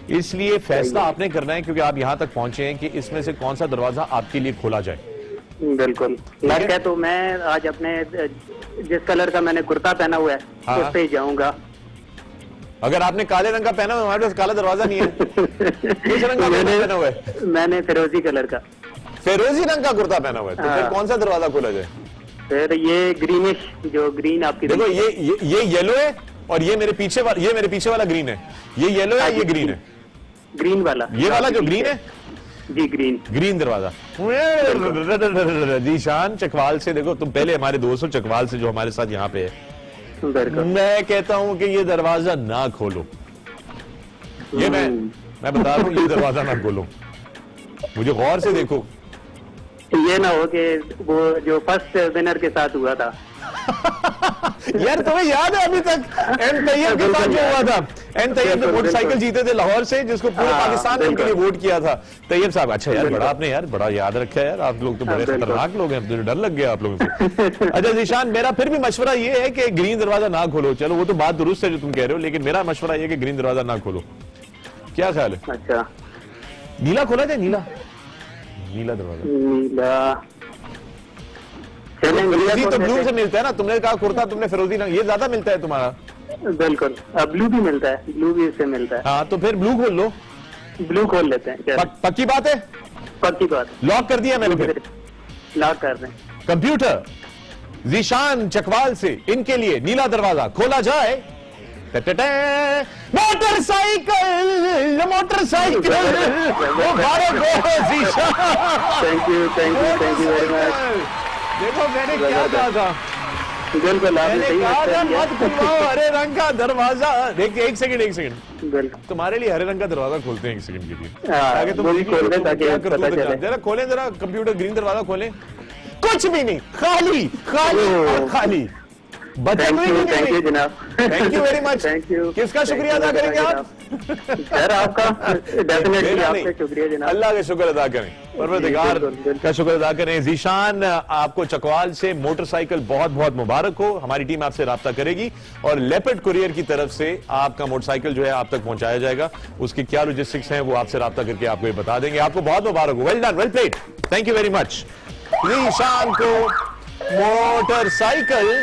इसलिए फैसला आपने करना है क्योंकि आप यहां तक पहुंचे हैं कि इसमें से कौन सा दरवाजा आपके लिए खोला जाए। बिल्कुल लग है तो मैं आज अपने जिस कलर का मैंने कुर्ता पहना हुआ है उस पे ही जाऊंगा। अगर आपने काले रंग का पहना हुआ, हमारे पास काला दरवाजा नहीं है। किस रंग का पहना हुआ है? मैंने फिरोजी कलर का, फिरोजी रंग का कुर्ता पहना हुआ है। तो फिर कौन सा दरवाजा खोला जाए? फिर ये ग्रीनिश, जो ग्रीन आपकी देखो ये येलो है और ये मेरे पीछे वाला ग्रीन है। ये येलो है, ये ग्रीन है। ग्रीन वाला, ये वाला जो ग्रीन है जी, ग्रीन दरवाजा। जीशान चकवाल से, देखो तुम पहले हमारे दोस्त हो चकवाल से जो हमारे साथ यहाँ पे है। मैं कहता हूं कि ये दरवाजा ना खोलो। ये मैं बता रहा हूं, ये दरवाजा ना खोलो। मुझे गौर से देखो, ये ना हो कि वो जो फर्स्ट विनर के साथ हुआ था यार तुम्हें याद है अभी तक एम तैयब के साथ जो हुआ था? एम तैयब जो मोटरसाइकिल जीते थे लाहौर से, जिसको पूरे पाकिस्तान ने उनके लिए वोट किया था, तैयब साहब। अच्छा यार, बड़ा आपने यार बड़ा याद रखा है यार, आप लोग तो बड़े खतरनाक लोग हैं, मुझे डर लग गया आप लोगों से। अच्छा ज़ीशान, मेरा फिर भी मशवरा ये है कि ग्रीन दरवाजा ना खोलो। चलो वो तो बात दुरुस्त है जो तुम कह रहे हो, लेकिन मेरा मशवरा ये कि ग्रीन दरवाजा ना खोलो। क्या ख्याल है? अच्छा, नीला खोला जाए? नीला दरवाजा, नीला फिरोजी तो ब्लू से मिलता है ना, तुमने कहा कुर्ता, तुमने फिरोजी रंग, ये ज्यादा मिलता है तुम्हारा। बिल्कुल, ब्लू भी मिलता है, ब्लू भी इससे मिलता है। हाँ तो फिर ब्लू खोल लो। ब्लू खोल लेते हैं। पक्की बात है? पक्की बात। लॉक कर दिया मैंने, फिर लॉक कर दें। कंप्यूटर ज़ीशान चकवाल से इनके लिए नीला दरवाजा खोला जाए। Motorcycle Zeeshan, thank you very much. देखो मैंने क्या कहा था, बिल्कुल आपने सही मत खुलवाओ हरे रंग का दरवाजा। देखिए एक सेकंड, तुम्हारे लिए हरे रंग का दरवाजा खोलते हैं एक सेकंड के लिए, ताकि तुम खोल दें, ताकि जरा खोलें, जरा कंप्यूटर ग्रीन दरवाजा खोलें। कुछ भी नहीं, खाली खाली। थैंक यू जनाब, thank you very much. Thank you. किसका शुक्रिया अदा करेंगे आप? सर आपका, डेफिनेटली आपका शुक्रिया जनाब। अल्लाह का शुक्र अदा करें, परवरदिगार का शुक्र अदा करें। ज़ीशान, आपको चकवाल से मोटरसाइकिल बहुत बहुत मुबारक हो। हमारी टीम आपसे राब्ता करेगी और लेपर्ड कुरियर की तरफ से आपका मोटरसाइकिल जो है आप तक पहुंचाया जाएगा। उसकी क्या लॉजिस्टिक्स हैं वो आपसे राब्ता करके आपको ये बता देंगे। आपको बहुत मुबारक हो, well done, well played, thank you very much. Zeeshan को मोटरसाइकिल,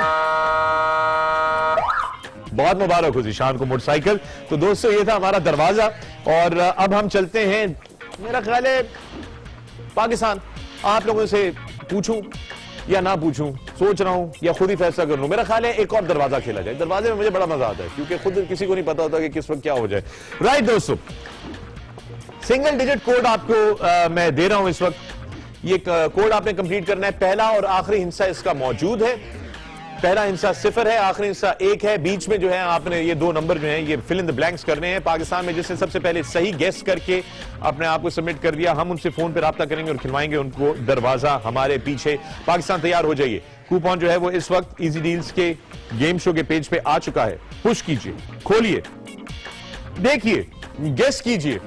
बहुत मुबारक हो ज़ीशान को मोटरसाइकिल। तो दोस्तों ये था हमारा दरवाजा, और अब हम चलते हैं, मेरा ख्याल है पाकिस्तान। आप लोगों से पूछूं या ना पूछूं, सोच रहा हूं या खुद ही फैसला कर लूं। मेरा ख्याल है एक और दरवाजा खेला जाए। दरवाजे में मुझे बड़ा मजा आता है, क्योंकि खुद किसी को नहीं पता होता कि किस वक्त क्या हो जाए। राइट दोस्तों, सिंगल डिजिट कोड आपको मैं दे रहा हूं इस वक्त। ये कोड आपने कंप्लीट करना है। पहला और आखिरी हिस्सा इसका मौजूद है। पहला हिस्सा 0 है, आखिरी हिस्सा 1 है। बीच में जो है आपने ये 2 नंबर जो हैं ये फिल इन द ब्लैंक्स करने हैं। पाकिस्तान में जिसने सबसे पहले सही गेस करके अपने आप को सबमिट कर दिया, हम उनसे फोन पे राब्ता करेंगे और खिलवाएंगे उनको दरवाजा हमारे पीछे। पाकिस्तान तैयार हो जाइए। कूपन जो है वो इस वक्त इजी डील्स के गेम शो के पेज पे आ चुका है। पुश कीजिए, खोलिए, देखिए, गेस कीजिए,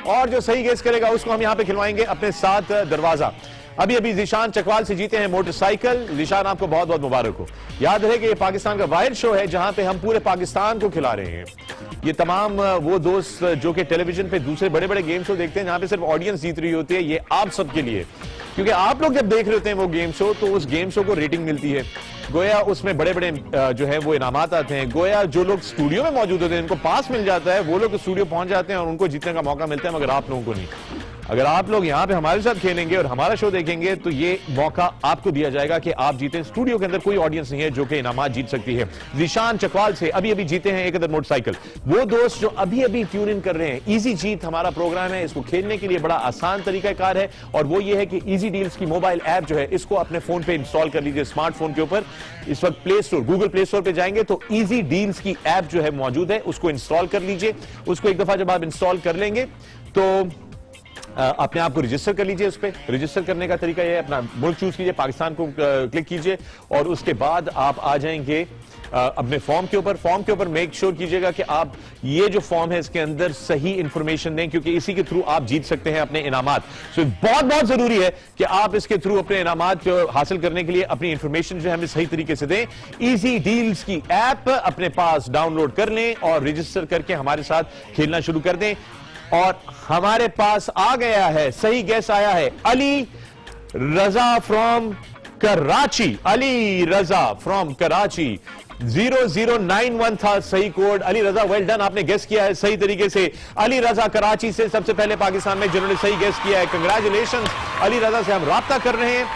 और जो सही गेस करेगा उसको हम यहां पे खिलवाएंगे अपने साथ दरवाजा। अभी अभी ज़ीशान चकवाल से जीते हैं मोटरसाइकिल। ज़ीशान आपको बहुत बहुत मुबारक हो। याद रहे कि ये पाकिस्तान का वाहिद शो है जहां पे हम पूरे पाकिस्तान को खिला रहे हैं। ये तमाम वो दोस्त जो कि टेलीविजन पे दूसरे बड़े बड़े गेम शो देखते हैं जहां पे सिर्फ ऑडियंस जीत रही होती है, ये आप सबके लिए, क्योंकि आप लोग जब देख रहे होते हैं वो गेम शो, तो उस गेम शो को रेटिंग मिलती है। गोया उसमें बड़े बड़े जो है वो इनामात आते हैं। गोया जो लोग स्टूडियो में मौजूद होते हैं इनको पास मिल जाता है, वो लोग स्टूडियो पहुंच जाते हैं और उनको जीतने का मौका मिलता है, मगर आप लोगों को नहीं। अगर आप लोग यहां पे हमारे साथ खेलेंगे और हमारा शो देखेंगे तो ये मौका आपको दिया जाएगा कि आप जीतें। स्टूडियो के अंदर कोई ऑडियंस नहीं है जो कि इनामात जीत सकती है। ज़ीशान चकवाल से अभी अभी जीते हैं 1 अदद मोटरसाइकिल। वो दोस्त जो अभी अभी ट्यून इन कर रहे हैं, इजी जीत हमारा प्रोग्राम है। इसको खेलने के लिए बड़ा आसान तरीकाकार है, और वो ये है कि इजी डील्स की मोबाइल ऐप जो है इसको अपने फोन पे इंस्टॉल कर लीजिए, स्मार्टफोन के ऊपर। इस वक्त play store, Google play store पे जाएंगे तो इजी डील्स की ऐप जो है मौजूद है, उसको इंस्टॉल कर लीजिए। उसको एक दफा जब आप इंस्टॉल कर लेंगे तो अपने आप को रजिस्टर कर लीजिए। उस पर रजिस्टर करने का तरीका यह है, अपना मुल्क चूज कीजिए, पाकिस्तान को क्लिक कीजिए, और उसके बाद आप आ जाएंगे अपने फॉर्म के ऊपर। फॉर्म के ऊपर मेक श्योर कीजिएगा कि आप ये जो फॉर्म है इसके अंदर सही इंफॉर्मेशन दें, क्योंकि इसी के थ्रू आप जीत सकते हैं अपने इनामात। सो बहुत बहुत जरूरी है कि आप इसके थ्रू अपने इनामात हासिल करने के लिए अपनी इंफॉर्मेशन जो है हमें सही तरीके से दें। इजी डील्स की ऐप अपने पास डाउनलोड कर लें और रजिस्टर करके हमारे साथ खेलना शुरू कर दें। और हमारे पास आ गया है, सही गैस आया है, अली रजा फ्रॉम कराची। अली रजा फ्रॉम कराची, 0091 था सही कोड। अली रजा, वेल डन, आपने गेस किया है सही तरीके से। अली रजा कराची से सबसे पहले पाकिस्तान में जिन्होंने सही गेस किया है, कंग्रेचुलेशन। अली रजा से हम राब्ता कर रहे हैं,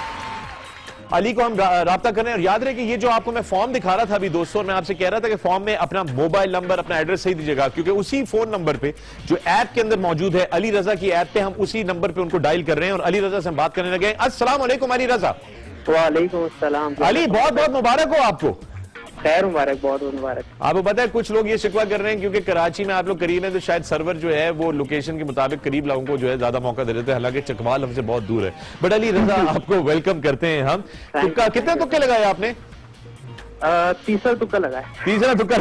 अली को हम राब्ता कर रहे हैं। और याद रहे कि ये जो आपको मैं फॉर्म दिखा रहा था अभी दोस्तों, मैं आपसे कह रहा था कि फॉर्म में अपना मोबाइल नंबर, अपना एड्रेस सही दीजिएगा, क्योंकि उसी फोन नंबर पे जो ऐप के अंदर मौजूद है, अली रजा की ऐप पे, हम उसी नंबर पे उनको डायल कर रहे हैं और अली रजा से हम बात करने लगे। अस्सलाम वालेकुम अली रजा। वालेकुम अस्सलाम। अली बहुत बहुत मुबारक हो आपको। खैर मुबारक, बहुत बहुत मुबारक। आपको पता है कुछ लोग ये शिकवा कर रहे हैं क्योंकि कराची में आप लोग करीब है तो शायद सर्वर जो है वो लोकेशन के मुताबिक करीब लोगों को जो है ज्यादा मौका दे देते हैं, हालांकि चकवाल हमसे बहुत दूर है। बट अली रजा आपको वेलकम करते हैं हम। तुक्का कितने तुक्के लगाए आपने? तीसरा तुक्का लगा है। तीसरा तुक्का।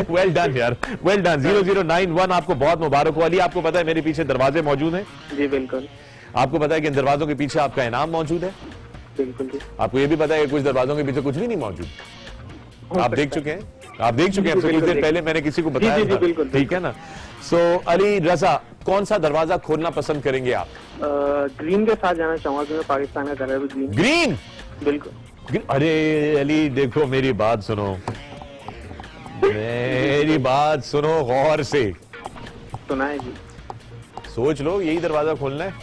वेल डन यार, वेल डन। 0091 आपको बहुत मुबारक हो। अली, आपको पता है मेरे पीछे दरवाजे मौजूद हैं? जी बिल्कुल। आपको पता है कि इन दरवाजों के पीछे आपका इनाम मौजूद है? बिल्कुल जी। आपको ये भी पता है कि कुछ दरवाजों के पीछे कुछ भी नहीं मौजूद? आप देख चुके हैं? आप देख चुके हैं? कुछ देर पहले मैंने किसी को बताया था, ठीक है ना? सो अली रजा, कौन सा दरवाजा खोलना पसंद करेंगे आप? ग्रीन के साथ जाना चाहूंगा क्योंकि पाकिस्तान का कलर भी ग्रीन। ग्रीन? बिल्कुल। अरे अली देखो, मेरी बात सुनो, मेरी बात सुनो गौर से। सुना है जी। सोच लो, यही दरवाजा खोलना है?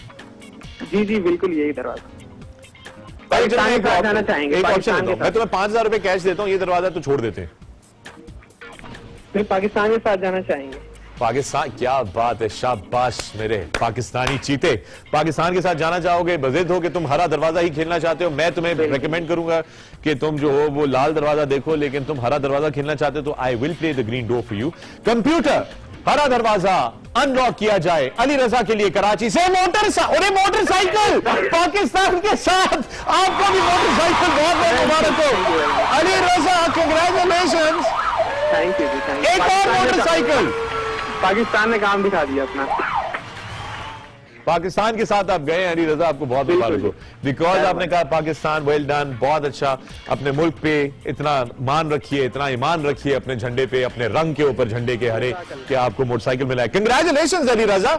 जी जी बिल्कुल, यही दरवाजा। पाकिस्तान के साथ जाना चाहेंगे। एक ऑप्शन देता हूं, मैं तुम्हें 5,000 रुपए कैश देता हूँ, ये दरवाजा तो छोड़ देते हैं। पाकिस्तान के साथ जाना चाहेंगे। पाकिस्तान, क्या बात है, शाबाश मेरे पाकिस्तानी चीते। पाकिस्तान के साथ जाना चाहोगे, बज़िद हो कि तुम हरा दरवाजा ही खेलना चाहते हो। मैं तुम्हें रेकमेंड करूंगा कि तुम जो हो वो लाल दरवाजा देखो, लेकिन तुम हरा दरवाजा खेलना चाहते हो तो I will play the green door for you. Computer, हरा दरवाजा अनलॉक किया जाए अली रजा के लिए कराची से। मोटरसाइकिल पाकिस्तान के साथ, आपको भी मोटरसाइकिल बहुत बहुत मुबारक हो अली रजा, कंग्रेचुलेशन। Thank you. एक और मोटरसाइकिल। पाकिस्तान ने काम दिखा दिया अपना। पाकिस्तान के साथ आप गए अली रजा, आपको बहुत मुबारक हो, बिकॉज आपने कहा पाकिस्तान, वेल डन, बहुत अच्छा। अपने मुल्क पे इतना मान रखिए, इतना ईमान रखिए अपने झंडे पे, अपने रंग के ऊपर, झंडे के हरे, कि आपको मोटरसाइकिल मिला है। कंग्रेचुलेशन अली रजा।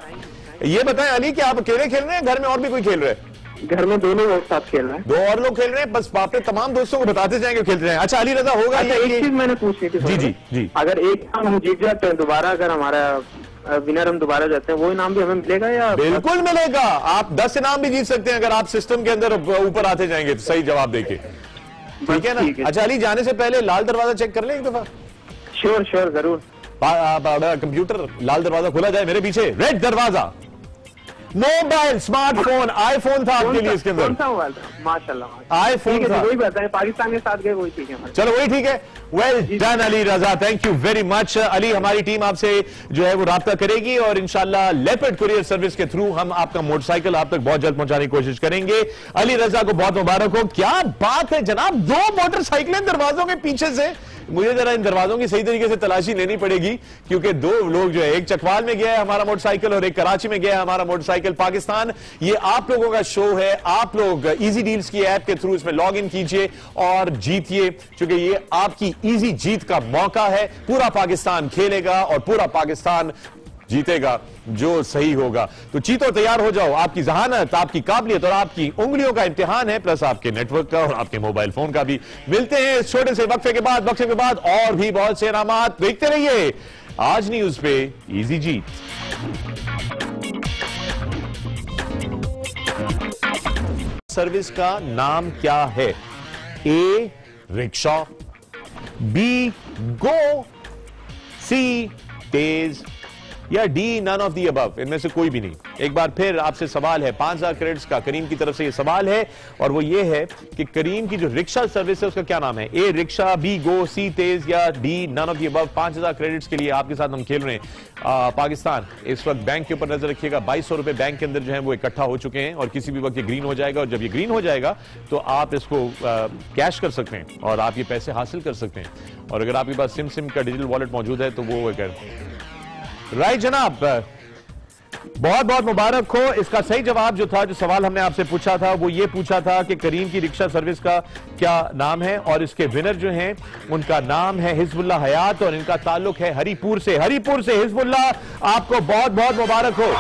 ये बताएं अली कि आप अकेले खेल रहे हैं, घर में और भी कोई खेल रहे हैं? घर में दोनों लोग साथ खेल रहे हैं। दो और लोग खेल रहे हैं, बस आपने तमाम दोस्तों को बताते जाएंगे खेलते जाएंगे। अच्छा अली रजा, होगा अच्छा, एक चीज मैंने पूछनी थी। जी जी जी। अगर एक हम जीत जाते हैं दोबारा, अगर हमारा विनर हम दोबारा जाते हैं, वो इनाम भी हमें मिलेगा या? बिल्कुल मिलेगा। आप 10 इनाम भी जीत सकते हैं अगर आप सिस्टम के अंदर ऊपर आते जाएंगे तो सही जवाब देके, ठीक है ना? अच्छा अली, जाने से पहले लाल दरवाजा चेक कर लें एक दफा। श्योर जरूर। कंप्यूटर, लाल दरवाजा खोला जाए मेरे पीछे। रेड दरवाजा, मोबाइल, स्मार्टफोन, आईफोन था आपके लिए इसके अंदर। कौन सा मोबाइल था? माशाल्लाह, आईफोन था। वही बताएं, पाकिस्तान के साथ गए, वही ठीक है। चलो वही ठीक है। Well done Ali Raza, thank you very much. Ali, हमारी टीम आपसे जो है वो राब्ता करेगी और इंशाल्लाह लेपर्ड कुरियर सर्विस के थ्रू हम आपका मोटरसाइकिल आप तक बहुत जल्द पहुंचाने की कोशिश करेंगे। अली रजा को बहुत मुबारक हो। क्या बात है जनाब, 2 मोटरसाइकिलें दरवाजों के पीछे से। मुझे जरा इन दरवाजों की सही तरीके से तलाशी लेनी पड़ेगी, क्योंकि 2 लोग जो है, एक चकवाल में गया है हमारा मोटरसाइकिल और एक कराची में गया है हमारा मोटरसाइकिल। पाकिस्तान, ये आप लोगों का शो है। आप लोग इजी डील्स की ऐप के थ्रू इसमें लॉग इन कीजिए और जीतिए, क्योंकि ये आपकी इजी जीत का मौका है। पूरा पाकिस्तान खेलेगा और पूरा पाकिस्तान जीतेगा जो सही होगा। तो चीतो तैयार हो जाओ, आपकी जहानत, आपकी काबिलियत और आपकी उंगलियों का इम्तिहान है, प्लस आपके नेटवर्क का और आपके मोबाइल फोन का भी। मिलते हैं इस छोटे से वक्फे के बाद और भी बहुत से इनामात देखते रहिए आज न्यूज पे इजी जीत। सर्विस का नाम क्या है? ए rickshaw, be go, C Tez, या D none of the above. इनमें से कोई भी नहीं। एक बार फिर आपसे सवाल है, 5,000 क्रेडिट्स का करीम की तरफ से ये सवाल है और वो ये है कि करीम की जो रिक्शा सर्विस है उसका क्या नाम है? ए rickshaw, be go, C Tez या D none of the above. 5,000 credits के लिए आपके साथ हम खेल रहे हैं। पाकिस्तान इस वक्त बैंक के ऊपर नजर रखिएगा। 2,200 रुपए बैंक के अंदर जो है वो इकट्ठा हो चुके हैं और किसी भी वक्त ये ग्रीन हो जाएगा और जब ये ग्रीन हो जाएगा तो आप इसको कैश कर सकते हैं और आप ये पैसे हासिल कर सकते हैं। और अगर आपके पास सिम का डिजिटल वॉलेट मौजूद है तो वो राइट जनाब, बहुत बहुत मुबारक हो। इसका सही जवाब जो था, जो सवाल हमने आपसे पूछा था, वो ये पूछा था कि करीम की रिक्शा सर्विस का क्या नाम है और इसके विनर जो हैं उनका नाम है हिजबुल्लाह हयात और इनका ताल्लुक है हरीपुर से। हरीपुर से हिजबुल्लाह, आपको बहुत बहुत मुबारक हो।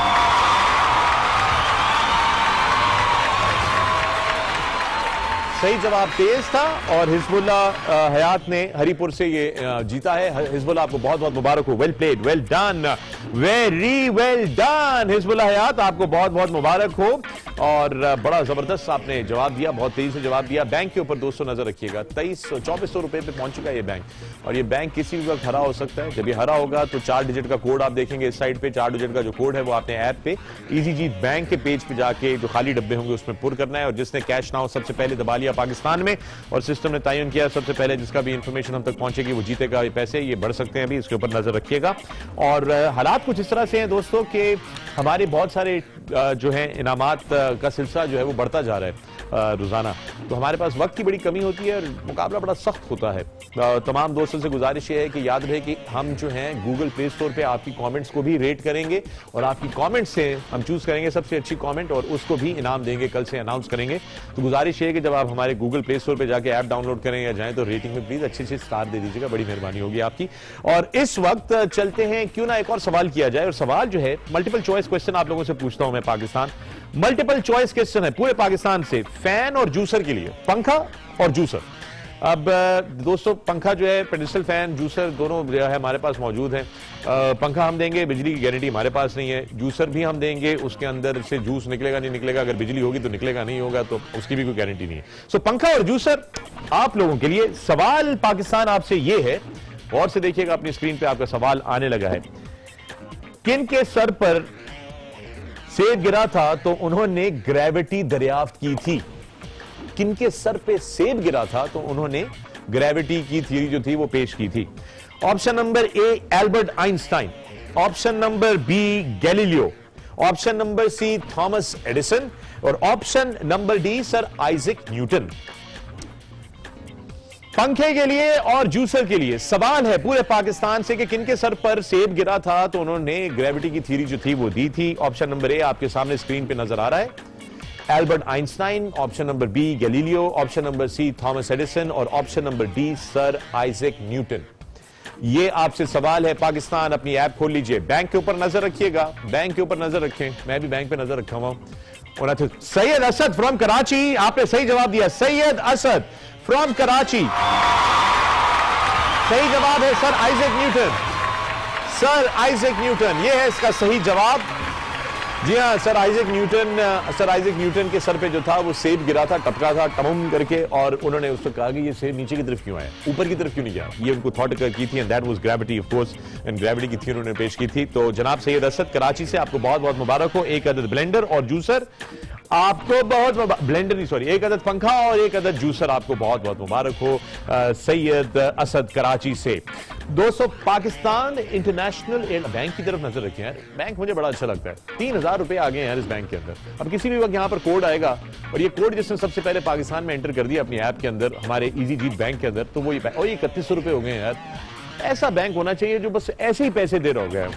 सही जवाब तेज था और हिजबुल्लाह हयात ने हरीपुर से ये जीता है। हिजबुल्लाह, आपको बहुत बहुत मुबारक हो। Well played, well done, very well done Hizbullah Hayat, आपको बहुत बहुत मुबारक हो और बड़ा जबरदस्त आपने जवाब दिया, बहुत तेजी से जवाब दिया। बैंक के ऊपर दोस्तों नजर रखिएगा, 2300-2400 रुपए पे पहुंच चुका है ये बैंक और ये बैंक किसी भी वक्त हरा हो सकता है। जब ये हरा होगा तो 4 डिजिट का कोड आप देखेंगे इस साइड पे। 4 डिजिट का जो कोड है वो आपने ऐप पे इजी जीत बैंक के पेज पे जाके जो खाली डब्बे होंगे उसमें पुर करना है और जिसने कैश नाउ सबसे पहले दबा लिया पाकिस्तान में और सिस्टम ने तयन किया सबसे पहले जिसका भी इंफॉर्मेशन हम तक पहुंचेगी वो जीतेगा ये पैसे। ये बढ़ सकते हैं अभी, इसके ऊपर नजर रखिएगा। और हलाल बात कुछ इस तरह से है दोस्तों कि हमारे बहुत सारे जो है इनामात का सिलसिला जो है वो बढ़ता जा रहा है रोजाना, तो हमारे पास वक्त की बड़ी कमी होती है और मुकाबला बड़ा सख्त होता है। तमाम दोस्तों से गुजारिश ये है कि याद रहे कि हम जो हैं गूगल प्ले स्टोर पे आपकी कमेंट्स को भी रेट करेंगे और आपकी कमेंट्स से हम चूज करेंगे सबसे अच्छी कमेंट और उसको भी इनाम देंगे, कल से अनाउंस करेंगे। तो गुजारिश ये है कि जब आप हमारे गूगल प्ले स्टोर पर जाकर ऐप डाउनलोड करें या जाएं तो रेटिंग में प्लीज अच्छे स्टार दे दीजिएगा, बड़ी मेहरबानी होगी आपकी। और इस वक्त चलते हैं, क्यों ना एक और सवाल किया जाए, और सवाल जो है मल्टीपल चॉइस क्वेश्चन आप लोगों से पूछता हूं मैं। पाकिस्तान मल्टीपल चॉइस क्वेश्चन है पूरे पाकिस्तान से, फैन और जूसर के लिए, पंखा और जूसर। अब दोस्तों पंखा जो है, पेडिस्टल फैन, जूसर दोनों जो है हमारे पास मौजूद हैं। पंखा हम देंगे, बिजली की गारंटी हमारे पास नहीं है। जूसर भी हम देंगे, उसके अंदर से जूस निकलेगा नहीं निकलेगा, अगर बिजली होगी तो निकलेगा नहीं होगा, तो उसकी भी कोई गारंटी नहीं है। सो पंखा और जूसर आप लोगों के लिए। सवाल पाकिस्तान आपसे ये है, गौर से देखिएगा, अपनी स्क्रीन पे आपका सवाल आने लगा है। किन के सर पर सेब गिरा था तो उन्होंने ग्रेविटी दरियाफ्त की थी? किनके सर पे सेब गिरा था तो उन्होंने ग्रेविटी की थ्योरी जो थी वो पेश की थी? Option number A Albert Einstein, option number B Galileo, option number C Thomas Edison और option number D sir Isaac Newton. पंखे के लिए और जूसर के लिए सवाल है पूरे पाकिस्तान से कि किनके सर पर सेब गिरा था तो उन्होंने ग्रेविटी की थ्योरी जो थी वो दी थी। ऑप्शन नंबर ए आपके सामने स्क्रीन पे नजर आ रहा है, Albert Einstein, option number B Galileo, option number C Thomas Edison और option number D sir Isaac Newton. ये आपसे सवाल है। पाकिस्तान अपनी ऐप खोल लीजिए, बैंक के ऊपर नजर रखिएगा, बैंक के ऊपर नजर रखें, मैं भी बैंक पे नजर रखा हुआ हूं। सैयद असद फ्रॉम कराची, आपने सही जवाब दिया, सैयद असद फ्रॉम कराची। सही जवाब है sir Isaac Newton, sir Isaac Newton, यह है इसका सही जवाब। जी हाँ, सर आइजैक न्यूटन के सर पे जो था वो सेब गिरा था, टपका था टमुम करके, और उन्होंने उसको कहा कि ये सेब नीचे की तरफ क्यों आया, ऊपर की तरफ क्यों नहीं गया, ये उनको थॉट की थी, and that was gravity of course, and gravity की थ्योरी उन्होंने पेश की थी। तो जनाब सैयद असद कराची से आपको बहुत बहुत मुबारक हो, एक अदद ब्लेंडर और जूसर आपको बहुत, ब्लेंडर नहीं सॉरी, एक अदद पंखा और एक अदद जूसर आपको बहुत बहुत मुबारक हो सैयद असद कराची से। दोस्तों पाकिस्तान इंटरनेशनल बैंक की तरफ नजर रखें यार, बैंक मुझे बड़ा अच्छा लगता है, 3000 रुपए आ गए यार इस बैंक के अंदर। अब किसी भी वक्त यहां पर कोड आएगा और ये कोड जिसने सबसे पहले पाकिस्तान में एंटर कर दिया अपनी ऐप के अंदर, हमारे इजी जीत बैंक के अंदर, तो वो ये 3100 रुपए हो गए यार। ऐसा बैंक होना चाहिए जो बस ऐसे ही पैसे दे रहा होगा,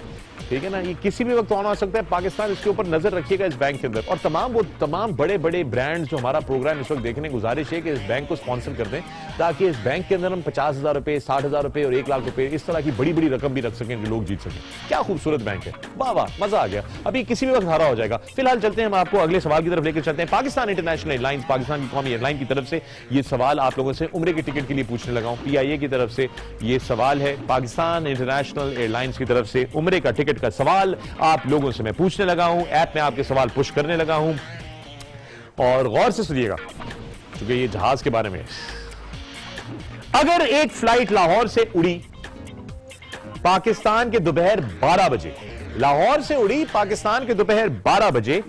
ठीक है ना, ये किसी भी वक्त ऑन आ सकता है पाकिस्तान, इसके ऊपर नजर रखिएगा इस बैंक के अंदर। और तमाम बड़े बड़े ब्रांड्स जो हमारा प्रोग्राम इस वक्त देखने की गुजारिश है कि इस बैंक को स्पॉन्सर कर दें, ताकि इस बैंक के अंदर हम 50,000 रुपए, 60,000 रुपए और 1 लाख रुपए इस तरह की बड़ी बड़ी रकम भी रख सकें जो लोग जीत सकें। क्या खूबसूरत बैंक है, वाह वाह, मजा आ गया। अभी किसी भी वक्त हारा हो जाएगा। फिलहाल चलते हैं, हम आपको अगले सवाल की तरफ लेकर चलते हैं। पाकिस्तान इंटरनेशनल एयरलाइंस, पाकिस्तान की कौमी एयरलाइन की तरफ से ये सवाल आप लोगों से उम्रे के टिकट के लिए पूछने लगा हूं। PIA की तरफ से ये सवाल है, पाकिस्तान इंटरनेशनल एयरलाइंस की तरफ से उम्रे का टिकट का सवाल आप लोगों से मैं पूछने लगा हूं। ऐप में आपके सवाल पुश करने लगा हूं और गौर से सुनिएगा क्योंकि ये जहाज के बारे में। अगर एक फ्लाइट लाहौर से उड़ी पाकिस्तान के दोपहर 12 बजे, लाहौर से उड़ी पाकिस्तान के दोपहर 12 बजे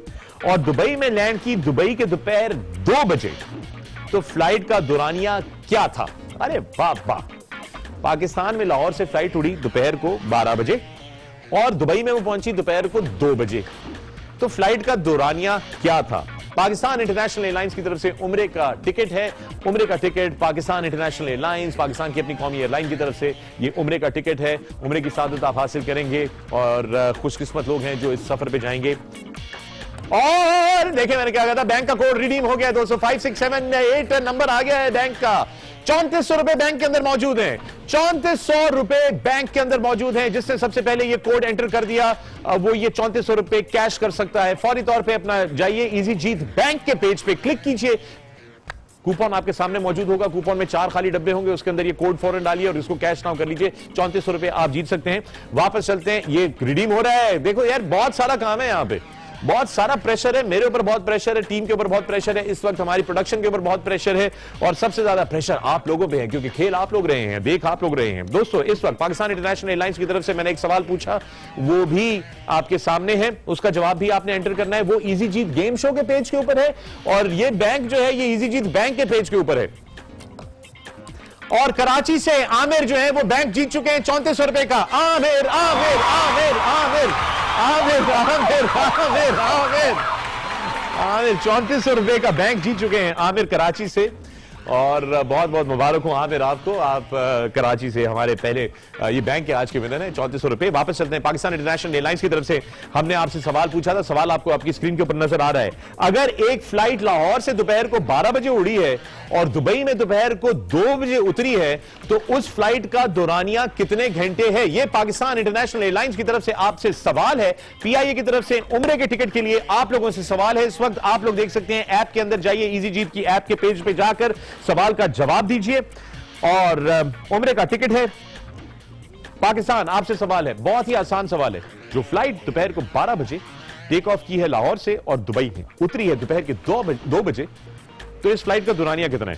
और दुबई में लैंड की दुबई के दोपहर 2 बजे, तो फ्लाइट का दौरानिया क्या था? अरे वाह वाह, पाकिस्तान में लाहौर से फ्लाइट उड़ी दोपहर को 12 बजे और दुबई में वो पहुंची दोपहर को 2 बजे, तो फ्लाइट का दौरानिया क्या था? पाकिस्तान इंटरनेशनल एयरलाइंस की तरफ से उम्रे का टिकट है। उम्रे का ticket Pakistan international airlines, Pakistan की अपनी कौमी एयरलाइन की तरफ से ये उम्रे का टिकट है। उम्रे की सादत आप हासिल करेंगे और खुशकिस्मत लोग हैं जो इस सफर पे जाएंगे। और देखिए मैंने क्या कहा था, बैंक का कोड रिडीम हो गया दोस्तों, 5678 नंबर आ गया है बैंक का। 3400 रुपए बैंक के अंदर मौजूद हैं, 3400 रुपए बैंक के अंदर मौजूद हैं। जिसने सबसे पहले ये कोड एंटर कर दिया वो ये 3400 रुपए कैश कर सकता है। फौरी तौर पे अपना जाइए इजी जीत बैंक के पेज पे क्लिक कीजिए, कूपन आपके सामने मौजूद होगा, कूपन में 4 खाली डब्बे होंगे, उसके अंदर ये कोड फौरन डालिए और इसको कैश नाउ कर लीजिए। 3400 रुपए आप जीत सकते हैं। वापस चलते हैं, ये रिडीम हो रहा है। देखो यार बहुत सारा काम है, यहां पे बहुत सारा प्रेशर है, मेरे ऊपर बहुत प्रेशर है, टीम के ऊपर बहुत प्रेशर है, इस वक्त हमारी प्रोडक्शन के ऊपर बहुत प्रेशर है और सबसे ज्यादा प्रेशर आप लोगों पे है क्योंकि खेल आप लोग रहे हैं, देख आप लोग रहे हैं। दोस्तों इस वक्त पाकिस्तान इंटरनेशनल एयरलाइंस की तरफ से मैंने एक सवाल पूछा, वो भी आपके सामने है, उसका जवाब भी आपने एंटर करना है। वो इजी जीत गेम शो के पेज के ऊपर है और ये बैंक जो है ये इजी जीत बैंक के पेज के ऊपर है। और कराची से आमिर जो है वो बैंक जीत चुके हैं 3400 रुपए का। आमिर आमिर आमिर आमिर आमिर आमिर आमिर आमिर आमिर 3400 रुपए का बैंक जीत चुके हैं आमिर कराची से, और बहुत बहुत मुबारक हो आमिर आपको। आप कराची से हमारे पहले ये बैंक के आज के विनर हैं, 3400 रुपए। वापस चलते हैं, पाकिस्तान इंटरनेशनल एयरलाइंस की तरफ से हमने आपसे सवाल पूछा था, सवाल आपको आपकी स्क्रीन के ऊपर नजर आ रहा है। अगर एक फ्लाइट लाहौर से दोपहर को 12 बजे उड़ी है और दुबई में दोपहर को 2 बजे उतरी है, तो उस फ्लाइट का दौरानिया कितने घंटे है? यह पाकिस्तान इंटरनेशनल एयरलाइंस की तरफ से आपसे सवाल है। पीआईए की तरफ से उम्रे के टिकट के लिए आप लोगों से सवाल है। इस वक्त आप लोग देख सकते हैं ऐप के अंदर जाइए, इजी जीत की ऐप के पेज पे जाकर सवाल का जवाब दीजिए और उम्रे का टिकट है। पाकिस्तान आपसे सवाल है, बहुत ही आसान सवाल है। जो फ्लाइट दोपहर को 12 बजे टेक ऑफ की है लाहौर से और दुबई में उतरी है दोपहर के 2 बजे, तो इस फ्लाइट का दुरानिया कितना है?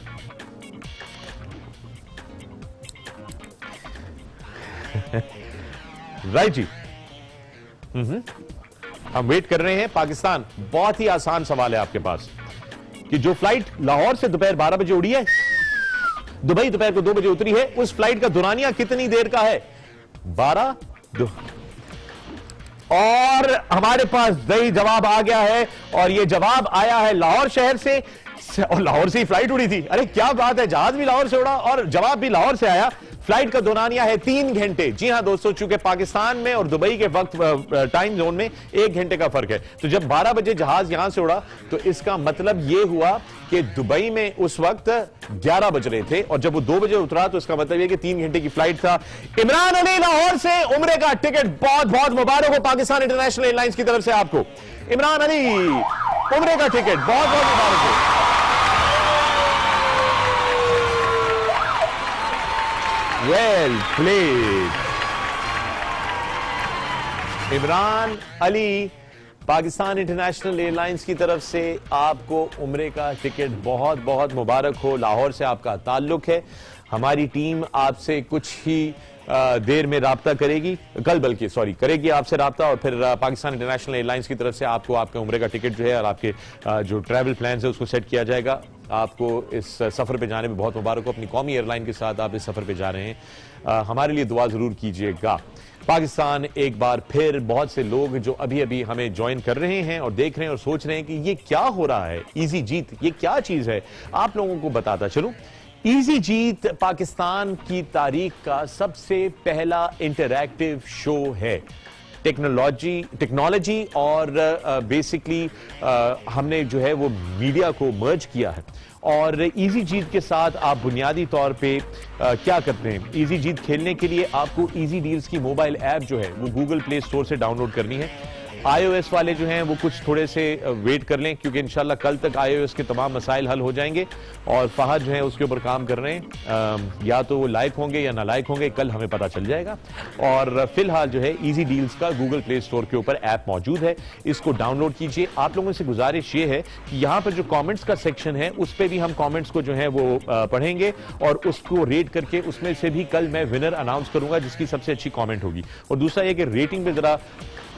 राइट जी, हम वेट कर रहे हैं। पाकिस्तान, बहुत ही आसान सवाल है आपके पास कि जो फ्लाइट लाहौर से दोपहर 12 बजे उड़ी है, दुबई दोपहर को 2 बजे उतरी है, उस फ्लाइट का दुरानिया कितनी देर का है? 12 और हमारे पास सही जवाब आ गया है, और यह जवाब आया है लाहौर शहर से, और लाहौर से ही फ्लाइट उड़ी थी। अरे क्या बात है, जहाज भी लाहौर से उड़ा और जवाब भी लाहौर से आया। फ्लाइट का दुरानिया है 3 घंटे। जी हां दोस्तों, चूंकि पाकिस्तान में और दुबई के वक्त टाइम जोन में 1 घंटे का फर्क है, तो जब 12 बजे जहाज यहां से उड़ा तो इसका मतलब यह हुआ कि दुबई में उस वक्त 11 बज रहे थे, और जब वो 2 बजे उतरा तो इसका मतलब यह कि 3 घंटे की फ्लाइट था। इमरान अली लाहौर से उम्रे का टिकट, बहुत बहुत मुबारक हो पाकिस्तान इंटरनेशनल एयरलाइंस की तरफ से आपको। इमरान अली उम्रे का टिकट, बहुत बहुत मुबारक हो। Well played Imran Ali. Pakistan international airlines की तरफ से आपको उम्रे का टिकट, बहुत बहुत मुबारक हो। लाहौर से आपका ताल्लुक है। हमारी टीम आपसे कुछ ही देर में राब्ता करेगी, कल बल्कि करेगी आपसे राब्ता, और फिर पाकिस्तान इंटरनेशनल एयरलाइंस की तरफ से आपको आपके उम्रे का टिकट जो है और आपके जो ट्रैवल प्लान है उसको सेट किया जाएगा। आपको इस सफर पे जाने में बहुत मुबारक हो। अपनी कौमी एयरलाइन के साथ आप इस सफर पे जा रहे हैं, हमारे लिए दुआ जरूर कीजिएगा। पाकिस्तान, एक बार फिर बहुत से लोग जो अभी अभी हमें ज्वाइन कर रहे हैं और देख रहे हैं और सोच रहे हैं कि ये क्या हो रहा है, इजी जीत ये क्या चीज है, आप लोगों को बताता चलूं। इजी जीत पाकिस्तान की तारीख का सबसे पहला इंटरैक्टिव शो है। टेक्नोलॉजी और बेसिकली हमने जो है वो मीडिया को मर्ज किया है, और इजी जीत के साथ आप बुनियादी तौर पे क्या करते हैं? इजी जीत खेलने के लिए आपको इजी डील्स की मोबाइल ऐप जो है वो गूगल प्ले स्टोर से डाउनलोड करनी है। iOS वाले जो हैं वो कुछ थोड़े से वेट कर लें, क्योंकि इंशाल्लाह कल तक iOS के तमाम मसाइल हल हो जाएंगे, और फहद जो है उसके ऊपर काम कर रहे हैं। या तो वो लायक होंगे या नालायक होंगे, कल हमें पता चल जाएगा। और फिलहाल जो है इजी डील्स का गूगल प्ले स्टोर के ऊपर ऐप मौजूद है, इसको डाउनलोड कीजिए। आप लोगों से गुजारिश ये है कि यहाँ पर जो कॉमेंट्स का सेक्शन है उस पर भी हम कॉमेंट्स को जो है वो पढ़ेंगे और उसको रेट करके उसमें से भी कल मैं विनर अनाउंस करूंगा जिसकी सबसे अच्छी कॉमेंट होगी। और दूसरा यह कि रेटिंग पे जरा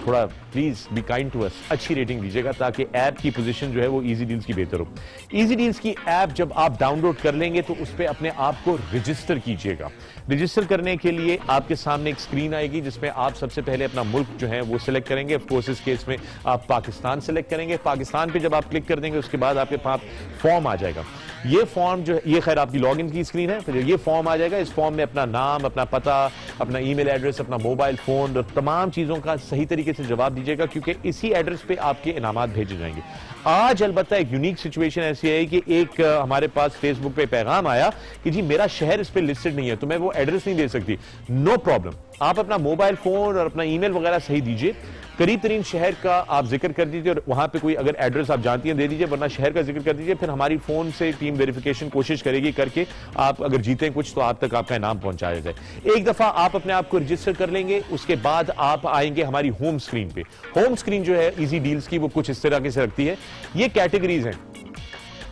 थोड़ा please be kind to us, अच्छी रेटिंग दीजिएगा ताकि ऐप की पोजीशन जो है वो इजी डील्स की बेहतर हो। इजी डील्स की ऐप जब आप डाउनलोड कर लेंगे तो उस पर अपने आप को रजिस्टर कीजिएगा। रजिस्टर करने के लिए आपके सामने एक स्क्रीन आएगी जिसमें आप सबसे पहले अपना मुल्क जो है वो सिलेक्ट करेंगे। ऑफ कोर्स इस केस में आप पाकिस्तान सिलेक्ट करेंगे। पाकिस्तान पे जब आप क्लिक कर देंगे उसके बाद आपके पास फॉर्म आ जाएगा। ये फॉर्म जो है, ये खैर आपकी लॉगिन की स्क्रीन है, फिर ये फॉर्म आ जाएगा। इस फॉर्म में अपना नाम, अपना पता, अपना ईमेल एड्रेस, अपना मोबाइल फोन और तमाम चीजों का सही तरीके से जवाब दीजिएगा, क्योंकि इसी एड्रेस पे आपके इनामात भेजे जाएंगे। आज अलबत्ता एक यूनिक सिचुएशन ऐसी है कि एक हमारे पास फेसबुक पे पैगाम आया कि जी मेरा शहर इस पे लिस्टेड नहीं है तो मैं वो एड्रेस नहीं दे सकती। नो प्रॉब्लम, आप अपना मोबाइल फोन और अपना ईमेल वगैरह सही दीजिए, करीब तरीन शहर का आप जिक्र कर दीजिए और वहां पे कोई अगर एड्रेस आप जानती हैं दे दीजिए, वरना शहर का जिक्र कर दीजिए। फिर हमारी फोन से टीम वेरिफिकेशन कोशिश करेगी करके आप अगर जीते कुछ तो आप तक आपका इनाम पहुंचाया जाए। एक दफा आप अपने आप को रजिस्टर कर लेंगे, उसके बाद आप आएंगे हमारी होम स्क्रीन पे। होम स्क्रीन जो है इजी डील्स की वो कुछ इस तरह से रखती है। ये कैटेगरीज हैं।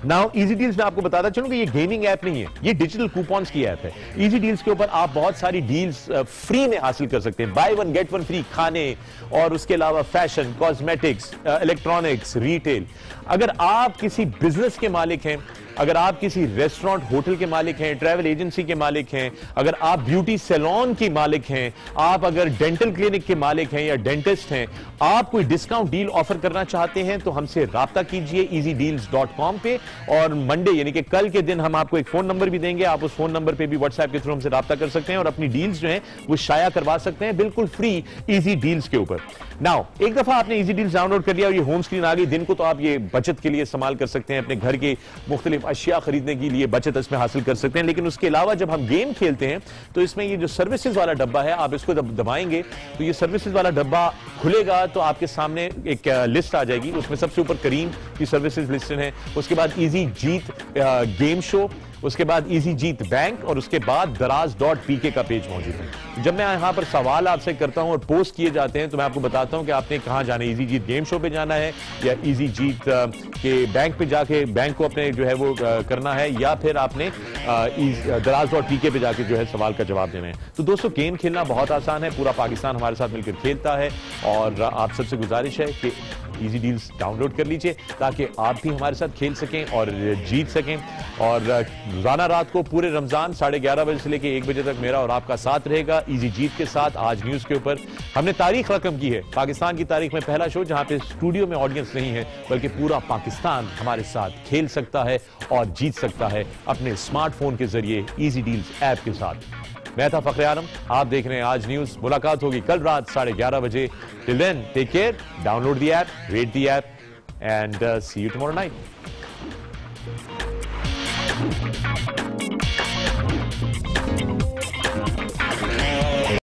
नाउ इजी डील्स में आपको बताता चलूं कि ये गेमिंग ऐप नहीं है, ये डिजिटल कूपन्स की ऐप है। इजी डील्स के ऊपर आप बहुत सारी डील्स फ्री में हासिल कर सकते हैं। Bye one get one free खाने, और उसके अलावा फैशन, कॉस्मेटिक्स, इलेक्ट्रॉनिक्स, रिटेल। अगर आप किसी बिजनेस के मालिक हैं, अगर आप किसी रेस्टोरेंट होटल के मालिक हैं, ट्रैवल एजेंसी के मालिक हैं, अगर आप ब्यूटी सैलून के मालिक हैं, आप अगर डेंटल क्लिनिक के मालिक हैं या डेंटिस्ट हैं, आप कोई डिस्काउंट डील ऑफर करना चाहते हैं तो हमसे राब्ता कीजिए easydeals.com पे। और मंडे यानी कि कल के दिन हम आपको एक फोन नंबर भी देंगे, आप उस फोन नंबर पे भी व्हाट्सएप के थ्रू हमसे राब्ता कर सकते हैं और अपनी डील्स जो हैं वो शाया करवा सकते हैं बिल्कुल फ्री इजी डील्स के ऊपर। नाउ एक दफा आपने इजी डील्स डाउनलोड कर लिया और ये होम स्क्रीन आ गई, दिन को तो आप ये बचत के लिए इस्तेमाल कर सकते हैं, अपने घर के मुख्तलिफ अशिया खरीदने के लिए बचत इसमें हासिल कर सकते हैं। लेकिन उसके अलावा जब हम गेम खेलते हैं तो इसमें ये जो सर्विसेज वाला डब्बा है, आप इसको दबाएंगे तो ये सर्विसेज वाला डब्बा खुलेगा तो आपके सामने एक लिस्ट आ जाएगी, उसमें सबसे ऊपर करीम की सर्विसेज लिस्टेड है, उसके बाद इजी जीत गेम शो, उसके बाद इजी जीत बैंक और उसके बाद daraz.pk का पेज मौजूद है। जब मैं यहां पर सवाल आपसे करता हूं और पोस्ट किए जाते हैं तो मैं आपको बताता हूं कि आपने कहां जाना है, इजी जीत गेम शो पे जाना है या इजी जीत के बैंक पे जाके बैंक को अपने जो है वो करना है, या फिर आपने daraz.pk पे जाके जो है सवाल का जवाब देना है। तो दोस्तों गेम खेलना बहुत आसान है, पूरा पाकिस्तान हमारे साथ मिलकर खेलता है और आप सबसे गुजारिश है कि इजी डील्स डाउनलोड कर लीजिए ताकि आप भी हमारे साथ खेल सकें और जीत सकें। और रोजाना रात को पूरे रमजान 11:30 बजे से लेकर 1 बजे तक मेरा और आपका साथ रहेगा इजी जीत के साथ। आज न्यूज के ऊपर हमने तारीख रकम की है, पाकिस्तान की तारीख में पहला शो जहां पे स्टूडियो में ऑडियंस नहीं है बल्कि पूरा पाकिस्तान हमारे साथ खेल सकता है और जीत सकता है अपने स्मार्टफोन के जरिए इजी डील्स ऐप के साथ। मैं था फखरे आलम, आप देख रहे हैं आज न्यूज। मुलाकात होगी कल रात 11:30 बजे। Till then take care, download the app, rate the app and see you tomorrow night.